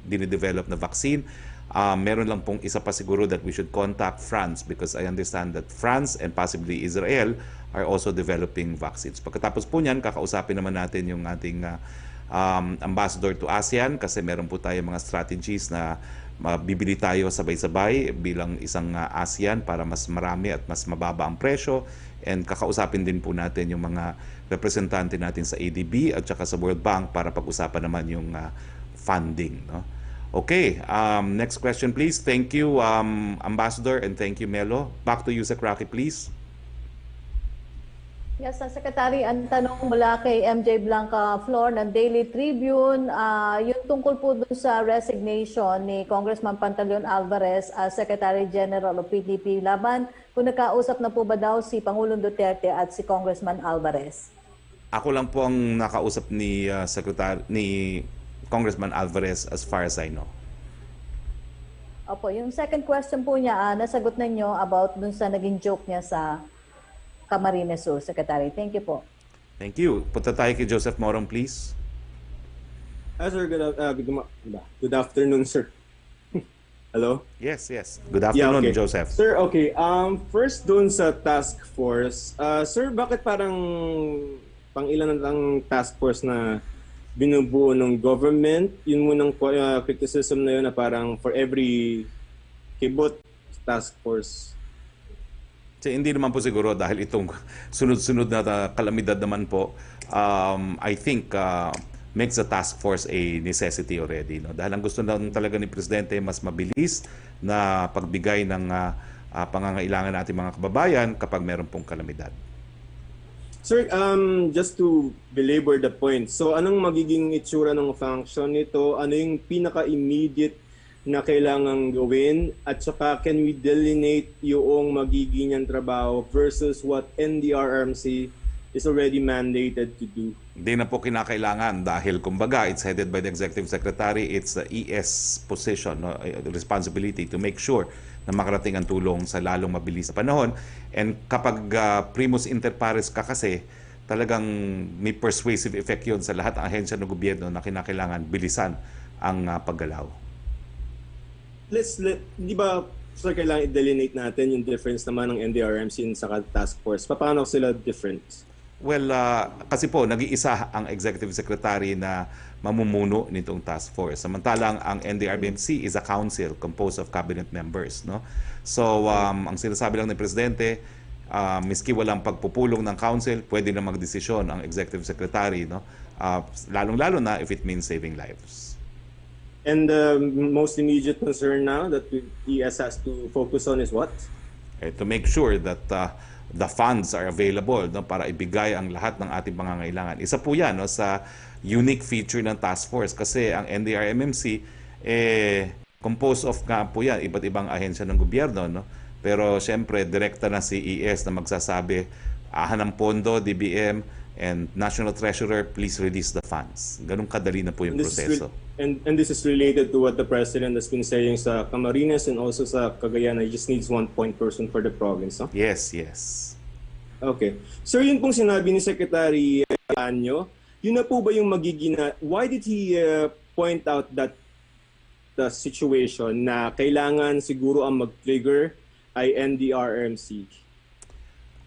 dinidevelop na vaccine. Meron lang pong isa pa siguro that we should contact France, because I understand that France and possibly Israel are also developing vaccines. Pagkatapos po niyan, kakausapin naman natin yung ating ambassador to ASEAN, kasi meron po tayo mga strategies na bibili tayo sabay-sabay bilang isang ASEAN para mas marami at mas mababa ang presyo. And kakausapin din po natin yung mga representante natin sa ADB at saka sa World Bank para pag-usapan naman yung funding, no? Okay, next question please. Thank you, Ambassador, and thank you, Melo. Back to you, Sec. Roque, please. Yes, Secretary, ang tanong mula kay MJ Blanca Flor ng Daily Tribune, yung tungkol po dun sa resignation ni Congressman Pantaleon Alvarez as Secretary General of PDP Laban, kung nakausap na po ba daw si Pangulong Duterte at si Congressman Alvarez? Ako lang po ang nakausap ni Congressman Alvarez as far as I know. Opo, yung second question po niya, nasagot na niyo about dun sa naging joke niya sa Camarines Sur, Secretary. Thank you po. Thank you. Punta tayo kay Joseph Morong, please. Sir, good afternoon, sir. Hello? Yes. Good afternoon, okay. Joseph. Sir, okay. First doon sa task force. Sir, bakit parang pang-ilan ang task force na binubuo ng government? Yun munang criticism na yun na parang for every kibot task force. Hindi naman po siguro dahil itong sunod-sunod na kalamidad naman po, I think makes the task force a necessity already. No? Dahil ang gusto lang talaga ni Presidente mas mabilis na pagbigay ng pangangailangan natin mga kababayan kapag meron pong kalamidad. Sir, just to belabor the point, so anong magiging itsura ng function nito? Ano yung pinaka-immediate na kailangang gawin? At saka, can we delineate yung magiging niyang trabaho versus what NDRRMC is already mandated to do? Hindi na po kinakailangan dahil kumbaga it's headed by the Executive Secretary. It's the ES position, no? Responsibility to make sure na makarating ang tulong sa lalong mabilis na panahon. And kapag primus inter pares ka kasi, talagang may persuasive effect yun sa lahat ng ahensya ng gobyerno na kinakailangan bilisan ang paggalaw. Di ba, sir, kailangan i-delineate natin yung difference naman ng NDRRMC sa task force? Paano sila different? Well, kasi po, nag-iisa ang Executive Secretary na mamumuno nitong task force. Samantalang ang NDRRMC is a council composed of cabinet members. No? So, ang sinasabi lang ng Presidente, miski walang pagpupulong ng council, pwede na magdesisyon ang Executive Secretary. No? Lalong-lalo na if it means saving lives. And the most immediate concern now that ES has to focus on is what? To make sure that the funds are available, no, para ibigay ang lahat ng ating pangangailangan. Isa po yan, no, sa unique feature ng task force kasi ang NDRRMC composed of nga po yan, iba't ibang ahensya ng gobyerno. No? Pero siyempre, direkta na si ES na magsasabi, ng pondo, DBM, and National Treasurer, please release the funds. Ganun kadali na po yung proseso. And this is related to what the President has been saying sa Camarines and also sa Cagayan. He just needs one point person for the province. No? Yes. Okay. Sir, yun pong sinabi ni Secretary Anyo, yun na po ba yung magiging why did he point out that the situation na kailangan siguro ang mag-trigger ay NDRRMC?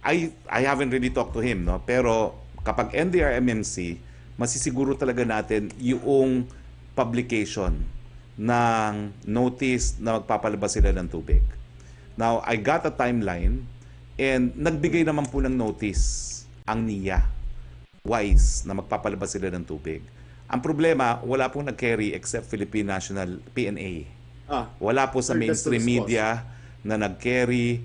I haven't really talked to him, no? Pero kapag NDRRMC, masisiguro talaga natin yung publication ng notice na magpapalabas sila ng tubig. Now, I got a timeline and nagbigay naman po ng notice ang NIA wise na magpapalabas sila ng tubig. Ang problema, wala pong nag-carry except Philippine National PNA. Wala po sa mainstream media na nag-carry.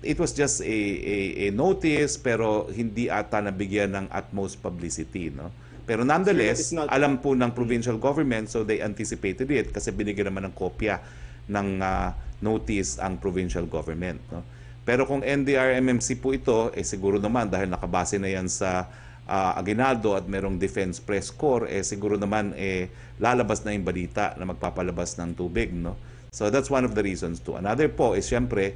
It was just a notice pero hindi ata nabigyan ng utmost publicity. No? Pero nonetheless, alam po ng provincial government so they anticipated it kasi binigyan naman ng kopya ng notice ang provincial government. No? Pero kung NDRRMC po ito, siguro naman dahil nakabase na yan sa Aguinaldo at merong Defense Press Corps, siguro naman lalabas na yung balita na magpapalabas ng tubig. No? So that's one of the reasons too. Another po is syempre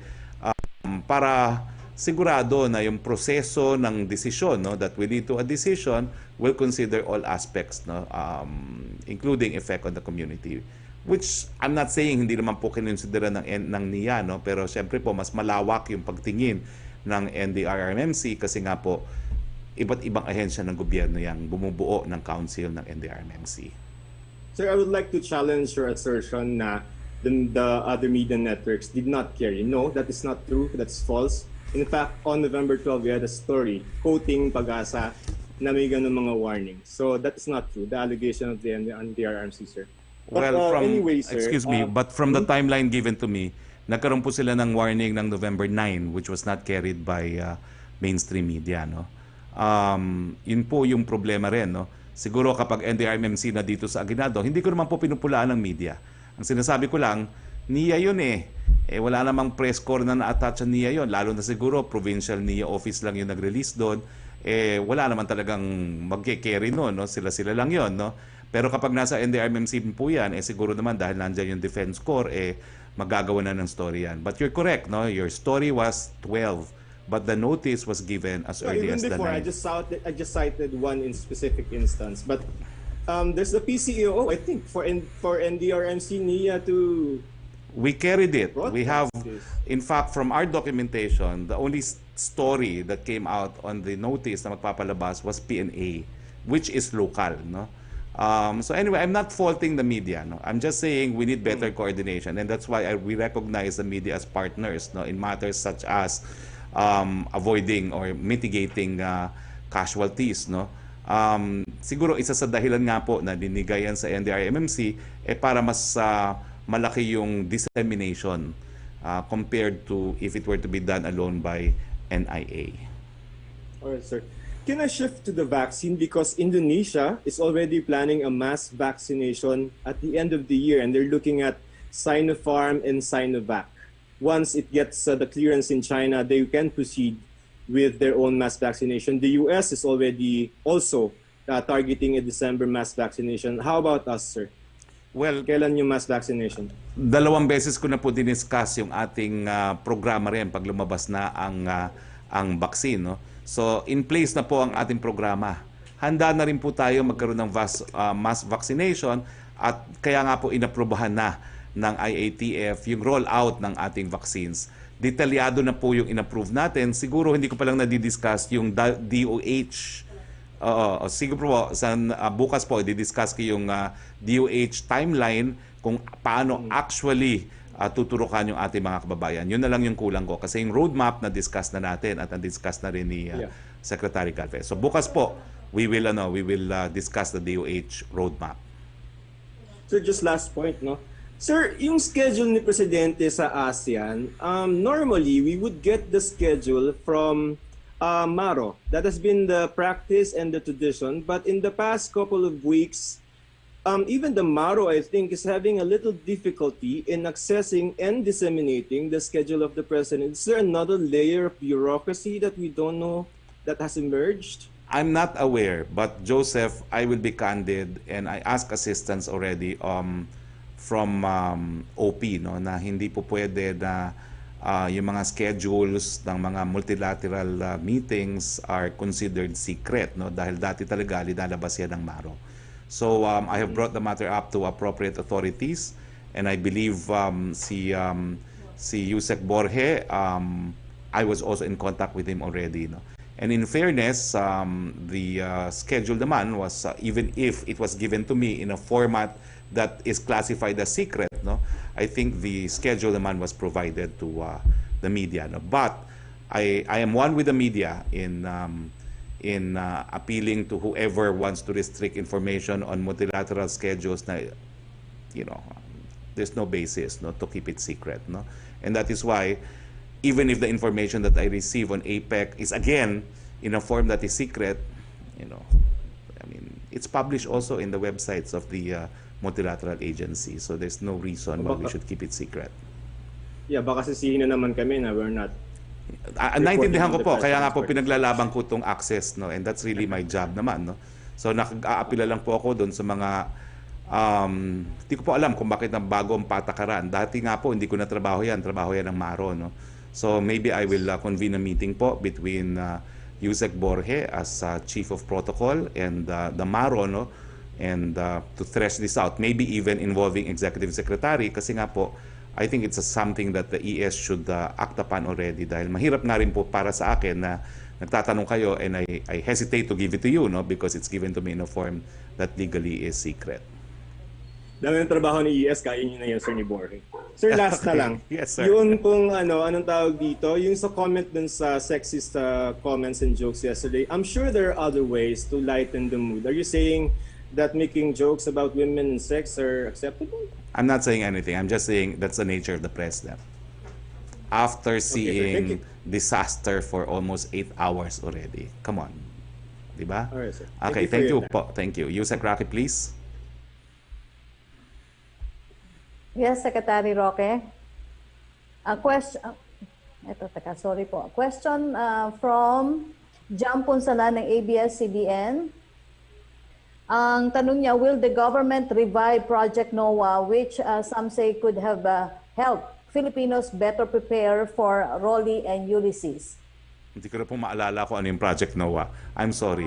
para sigurado na yung proseso ng desisyon, no, that we lead to a decision will consider all aspects, no, including effect on the community. Which I'm not saying hindi naman po kinonsidera ng NIA, no, pero syempre po mas malawak yung pagtingin ng NDRRMC kasi nga po iba't ibang ahensya ng gobyerno yang bumubuo ng council ng NDRRMC. Sir, I would like to challenge your assertion na the other media networks did not carry. No, that is not true. That's false. In fact, on November 12, we had a story quoting Pag-asa na may ganun mga warning. So that is not true. The allegation of the NDRRMC, sir. But, anyway, sir, excuse me, but from the timeline given to me, nagkaroon po sila ng warning ng November 9 which was not carried by mainstream media. No? Yun po yung problema rin. No? Siguro kapag NDRRMC na dito sa Aguinaldo, hindi ko naman po pinupulaan ng media. Ang sinasabi ko lang, NIA yun wala namang press corps na na-attach ang NIA yun. Lalo na siguro, provincial NIA office lang yung nag-release doon. wala naman talagang magke-carry no, sila lang yon, no. Pero kapag nasa NDRMC po yan, siguro naman dahil nandiyan yung Defense Corps, magagawa na ng story yan. But you're correct, no? Your story was 12, but the notice was given as early Even as the before, 9. I just cited one in specific instance, but there's the PCEO, I think, for NDRMC NIA to... We carried it. We have, this. in fact, from our documentation, the only story that came out on the notice na magpapalabas was PNA, which is local, no? So anyway, I'm not faulting the media, no? I'm just saying we need better coordination, and that's why we recognize the media as partners, no, in matters such as avoiding or mitigating casualties, no. Siguro isa sa dahilan nga po na dinigayan sa NDRMMC para mas malaki yung dissemination compared to if it were to be done alone by NIA. Alright, sir. Can I shift to the vaccine, because Indonesia is already planning a mass vaccination at the end of the year, and they're looking at Sinopharm and Sinovac. Once it gets the clearance in China, they can proceed with their own mass vaccination. The US is already also targeting a December mass vaccination. How about us, sir? Well, Kailan yung mass vaccination? 2 beses ko na po diniscuss yung ating programa rin pag lumabas na ang vaccine, no? So, in place na po ang ating programa. Handa na rin po tayo magkaroon ng mass vaccination, at kaya nga po inaprubahan na ng IATF yung rollout ng ating vaccines. Detalyado na po yung inapprove natin. Siguro hindi ko pa lang nadidiscuss yung DOH. Siguro po, bukas po, didiscuss ko yung DOH timeline kung paano actually tuturukan yung ating mga kababayan. Yun na lang yung kulang ko. Kasi yung roadmap na discuss na natin at na-discuss na rin ni Secretary Galvez. So bukas po, we will discuss the DOH roadmap. So just last point, no? Sir, yung schedule ni Presidente sa ASEAN, normally we would get the schedule from Maro. That has been the practice and the tradition. But in the past couple of weeks, even the Maro, I think, is having a little difficulty in accessing and disseminating the schedule of the President. Is there another layer of bureaucracy that we don't know that has emerged? I'm not aware, but Joseph, I will be candid, and I ask assistance already from OP, no, na hindi po pwede na yung mga schedules ng mga multilateral meetings are considered secret, no, dahil dati talaga linalabas yan ng Maro. So I have brought the matter up to appropriate authorities, and I believe si Yusek Borge, I was also in contact with him already, no. And in fairness, the schedule naman was even if it was given to me in a format that is classified as secret, no, I think the schedule naman was provided to the media, no. But I am one with the media in appealing to whoever wants to restrict information on multilateral schedules na, you know, there's no basis, no, to keep it secret, no. And that is why even if the information that I receive on APEC is again in a form that is secret, you know, I mean, it's published also in the websites of the multilateral agency. So there's no reason why we should keep it secret. Yeah, baka sisihin na naman kami na we're not. Naintindihan ko po, kaya nga po pinaglalaban ko itong access, no, and that's really my job naman, no. So nag-aapila lang po ako doon sa mga hindi ko po alam kung bakit na bago ang patakaran. Dati nga po hindi ko na trabaho yan ng Maro, no. So maybe I will convene a meeting po between Yusek Borge as Chief of Protocol and the Maro, no, and to thresh this out, maybe even involving Executive Secretary, kasi nga po I think it's something that the ES should act upon already, dahil mahirap nga rin po para sa akin na nagtatanong kayo and I hesitate to give it to you, no, because it's given to me in a form that legally is secret. Dami ng trabaho ni ES, kaya nyo na yan, Sir, ni Borge. Sir, last na lang. Yes, sir. Yun kung anong tawag dito, yung sa comment dun sa sexist comments and jokes yesterday, I'm sure there are other ways to lighten the mood. Are you saying that making jokes about women and sex are acceptable? I'm not saying anything. I'm just saying that's the nature of the president. After seeing disaster for almost 8 hours already. Come on. Diba? Alright, sir. Okay, thank you po. Thank you. Yusek Roque, please. Yes, Secretary Roque. A question, sorry po. A question from Jam Punsala ng ABS-CBN. Ang tanong niya, will the government revive Project NOAA, which some say could have helped Filipinos better prepare for Rolly and Ulysses? Hindi ko na po maalala kung ano yung Project NOAA. I'm sorry.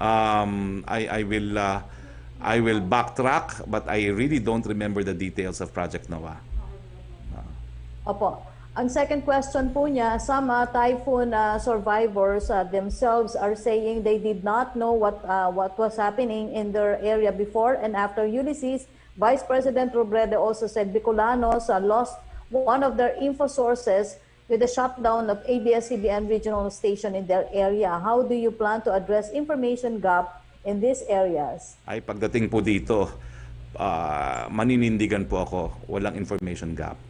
I will backtrack, but I really don't remember the details of Project NOAA. Opo. Ang second question po niya, some typhoon survivors themselves are saying they did not know what was happening in their area before and after Ulysses. Vice President Robredo also said Bicolanos lost one of their info sources with the shutdown of ABS-CBN regional station in their area. How do you plan to address information gap in these areas? Ay, pagdating po dito, maninindigan po ako, walang information gap.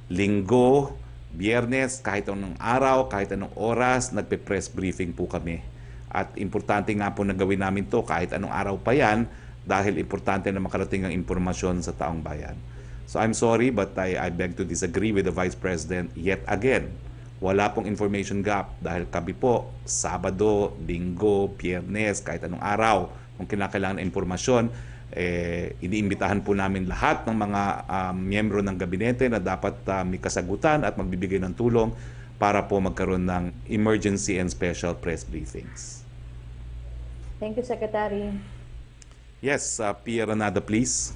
Linggo, Biyernes, kahit anong araw, kahit anong oras, nagpe-press briefing po kami. At importante nga po na gawin namin to kahit anong araw pa yan dahil importante na makarating ang impormasyon sa taong bayan. So I'm sorry but I beg to disagree with the Vice President yet again. Wala pong information gap dahil kami po, Sabado, Linggo, Biyernes, kahit anong araw, kung kinakailangan ng impormasyon, iniimbitahan po namin lahat ng mga miyembro ng gabinete na dapat may kasagutan at magbibigay ng tulong para po magkaroon ng emergency and special press briefings. Thank you, Secretary. Yes, Pierre Renada, please.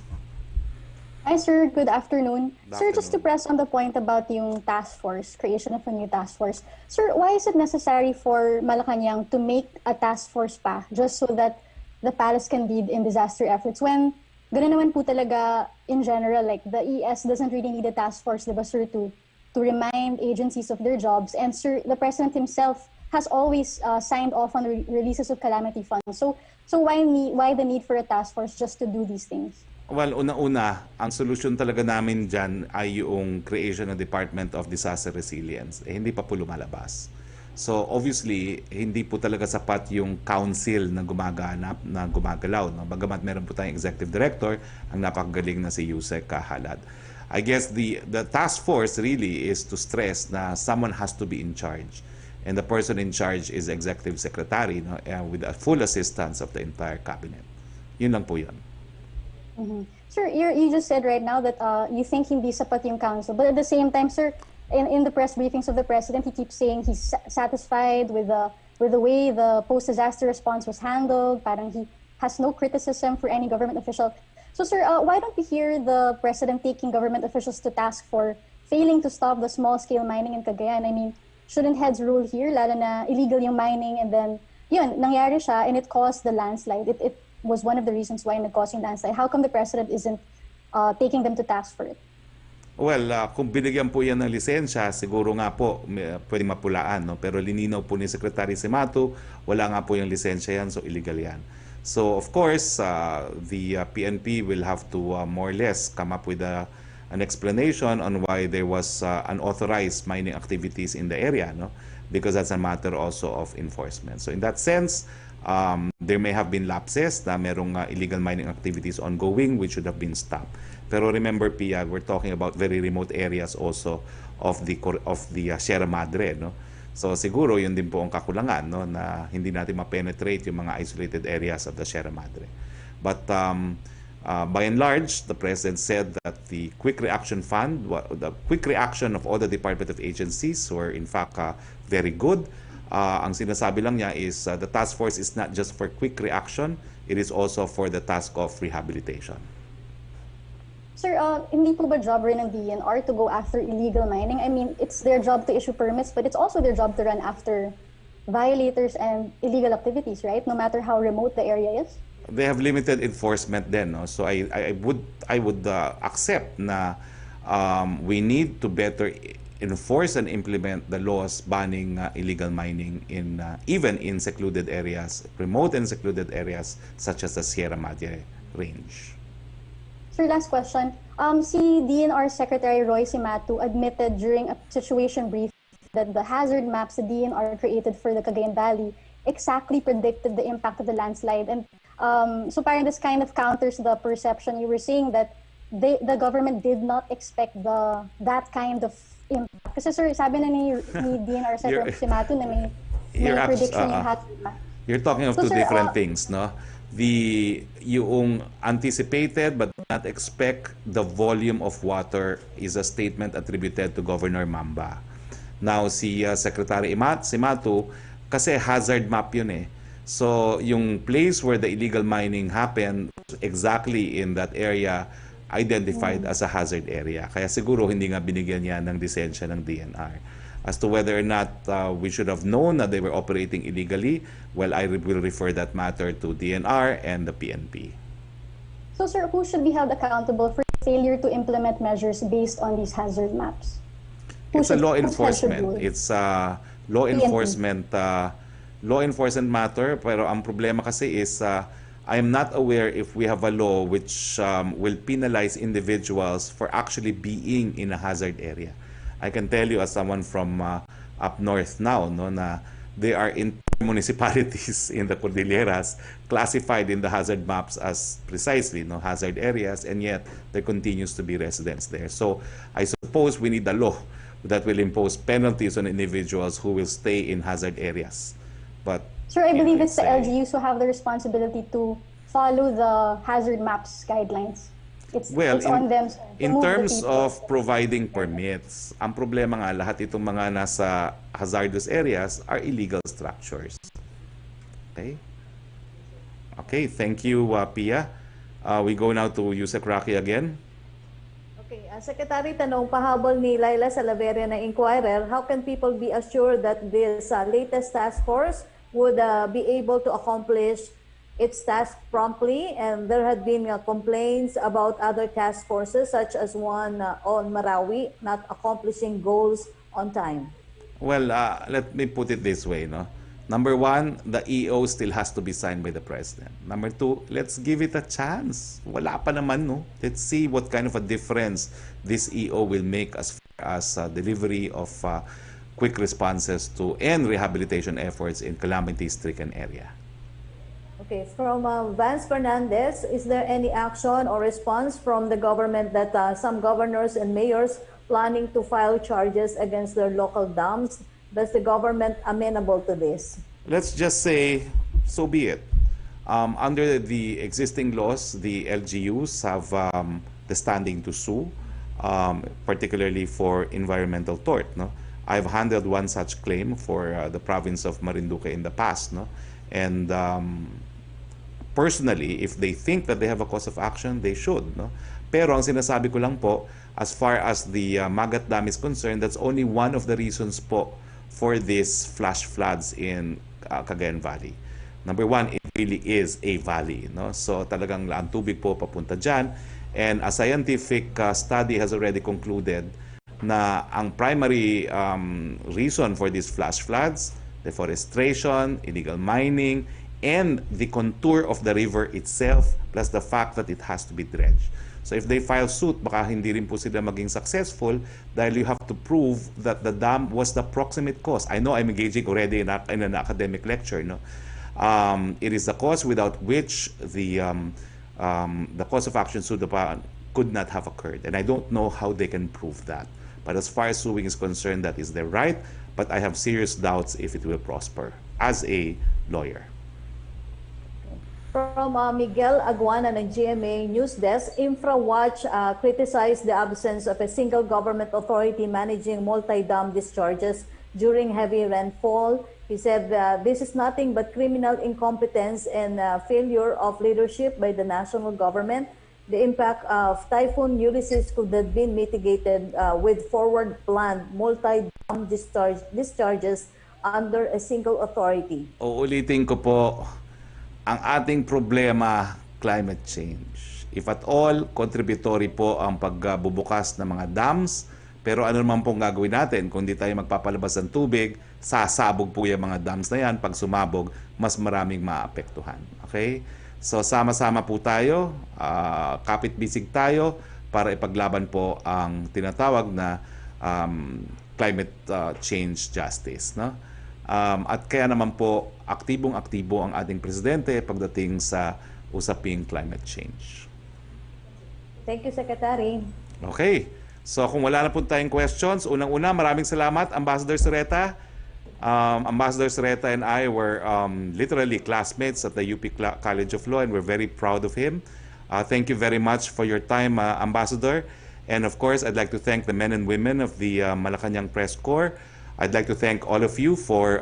Hi, sir. Good afternoon. Good Sir, just to press on the point about yung task force, creation of a new task force. Sir, why is it necessary for Malacanang to make a task force pa just so that the palace can lead in disaster efforts when gano'n naman po talaga in general, like the ES doesn't really need a task force, diba, sir, to remind agencies of their jobs. And sir, the president himself has always signed off on the releases of calamity funds. So why the need for a task force just to do these things? Well, una-una, ang solusyon talaga namin dyan ay yung creation ng Department of Disaster Resilience. Hindi pa po lumalabas. So obviously, hindi po talaga sapat yung council na gumaganap, na gumagalaw. No? Bagamat meron po tayong executive director, ang napakagaling na si Yusek Kahalad. I guess the task force really is to stress na someone has to be in charge. And the person in charge is executive secretary, no? With the full assistance of the entire cabinet. Yun lang po yun. Mm-hmm. Sir, you just said right now that you think hindi sapat yung council. But at the same time, sir, in the press briefings of the president, he keeps saying he's satisfied with the way the post-disaster response was handled. Parang he has no criticism for any government official. So, sir, why don't we hear the president taking government officials to task for failing to stop the small-scale mining in Cagayan? I mean, shouldn't heads rule here, lalo na illegal yung mining, and then, yun, nangyari siya, and it caused the landslide. It was one of the reasons why nag-cause yung landslide. How come the president isn't taking them to task for it? Well, kung binigyan po yan ng lisensya, siguro nga po pwedeng mapulaan. No? Pero lininaw po ni Secretary Simato, wala nga po yung lisensya yan, so illegal yan. So of course, the PNP will have to more or less come up with an explanation on why there was unauthorized mining activities in the area, no? Because that's a matter also of enforcement. So in that sense, there may have been lapses na merong illegal mining activities ongoing which should have been stopped. Pero remember, Pia, we're talking about very remote areas also of the Sierra Madre, no? So siguro yun din po ang kakulangan, no, na hindi natin ma-penetrate yung mga isolated areas of the Sierra Madre. But by and large, the president said that the quick reaction fund, the quick reaction of all the Department of agencies were in fact very good. Ang sinasabi lang niya is the task force is not just for quick reaction, it is also for the task of rehabilitation. Sir, hindi po ba job rin ng DNR to go after illegal mining? I mean, it's their job to issue permits, but it's also their job to run after violators and illegal activities, right? No matter how remote the area is? They have limited enforcement then, no? So I would accept na we need to better enforce and implement the laws banning illegal mining in even in secluded areas, remote and secluded areas such as the Sierra Madre range. Sir, last question. Si DNR Secretary Roy Cimatu admitted during a situation brief that the hazard maps the DNR created for the Cagayan Valley exactly predicted the impact of the landslide. And so parang this kind of counters the perception you were saying that the government did not expect that kind of impact. Kasi sir, sabi na ni DNR Secretary Cimatu na may prediction yung hazard map. You're talking of So, two sir, different things, no? Yung anticipated but not expect the volume of water is a statement attributed to Governor Mamba. Now, si Secretary Simatu, kasi hazard map yun eh. So, yung place where the illegal mining happened, exactly in that area, identified as a hazard area. Kaya siguro hindi nga binigyan niya ng lisensya ng DNR. As to whether or not we should have known that they were operating illegally, well, I will refer that matter to DNR and the PNP. So, sir, who should be held accountable for failure to implement measures based on these hazard maps? It's a law whose head should enforcement. do it? It's a law enforcement matter. Pero ang problema kasi is I am not aware if we have a law which will penalize individuals for actually being in a hazard area. I can tell you as someone from up north now, no, na they are in municipalities in the Cordilleras classified in the hazard maps as precisely hazard areas, and yet there continues to be residents there. So I suppose we need a law that will impose penalties on individuals who will stay in hazard areas. But Sir, I believe it's the LGUs who have the responsibility to follow the hazard maps guidelines. It's on them. Sir, to in move the terms people. of providing permits, ang problema nga lahat itong mga nasa hazardous areas are illegal structures. Okay? Okay, thank you, Pia. We go now to Yusek Roque again. Okay, Secretary, tanong pahabol ni Laila Salaveria na Inquirer, how can people be assured that this latest task force would be able to accomplish its task promptly? And there had been complaints about other task forces, such as one on Marawi, not accomplishing goals on time. Well, let me put it this way, no? Number one, the EO still has to be signed by the President. Number two, let's give it a chance. Wala pa naman, no? Let's see what kind of a difference this EO will make as far as delivery of quick responses to and rehabilitation efforts in calamity-stricken area. Okay, from Vance Fernandez, is there any action or response from the government that some governors and mayors planning to file charges against their local dams? Does the government amenable to this? Let's just say, so be it. Under the existing laws, the LGUs have the standing to sue, particularly for environmental tort. No? I've handled one such claim for the province of Marinduque in the past. No? And personally, if they think that they have a cause of action, they should. No? Pero ang sinasabi ko lang po, as far as the Magat Dam is concerned, that's only one of the reasons po for these flash floods in Cagayan Valley. Number one, it really is a valley. No? So talagang ang tubig po papunta dyan. And a scientific study has already concluded na ang primary reason for these flash floods, deforestation, illegal mining, and the contour of the river itself, plus the fact that it has to be dredged. So if they file suit, baka hindi rin po sila maging successful dahil you have to prove that the dam was the proximate cause. I know I'm engaging already in an academic lecture. No? It is the cause without which the cause of action sued upon could not have occurred. And I don't know how they can prove that. But as far as suing is concerned, that is their right. But I have serious doubts if it will prosper as a lawyer. From Miguel Aguana ng GMA News Desk, InfraWatch criticized the absence of a single government authority managing multi-dam discharges during heavy rainfall. He said this is nothing but criminal incompetence and failure of leadership by the national government. The impact of Typhoon Ulysses could have been mitigated with forward-planned multi-dam discharges under a single authority. Uulitin ko po, ang ating problema, climate change. If at all, contributory po ang pagbubukas ng mga dams, pero ano naman pong gagawin natin kung di tayo magpapalabas ng tubig, sasabog po yung mga dams na yan. Pag sumabog, mas maraming maapektuhan. Okay? So sama-sama po tayo, kapit-bisig tayo para ipaglaban po ang tinatawag na climate change justice. No? At kaya naman po, aktibong-aktibo ang ating presidente pagdating sa usaping climate change. Thank you, Secretary. Okay. So kung wala na po tayong questions, unang-una, maraming salamat, Ambassador Sereta. Ambassador Sereta and I were literally classmates at the UP College of Law, and we're very proud of him. Thank you very much for your time, Ambassador. And of course, I'd like to thank the men and women of the Malacanang Press Corps. I'd like to thank all of you for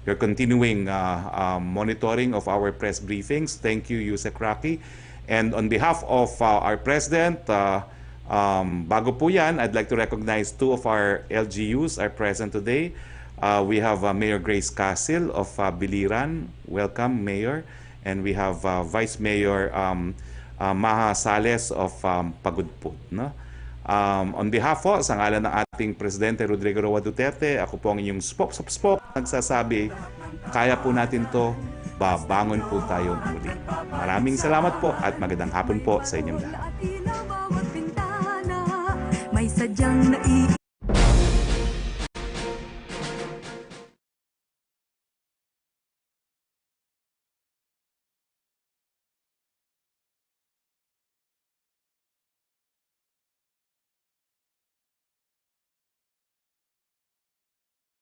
your continuing monitoring of our press briefings. Thank you, Yusek Roque. And on behalf of our President, bago po yan, I'd like to recognize two of our LGUs are present today. We have Mayor Grace Casil of Biliran. Welcome, Mayor. And we have Vice Mayor Maha Sales of Pagudpud. No? On behalf po, sa ngalan ng ating Presidente Rodrigo Roa Duterte, ako po ang inyong spokesperson nagsasabi, kaya po natin to, babangon po tayo muli. Maraming salamat po at magandang hapon po sa inyong lahat. May sadyang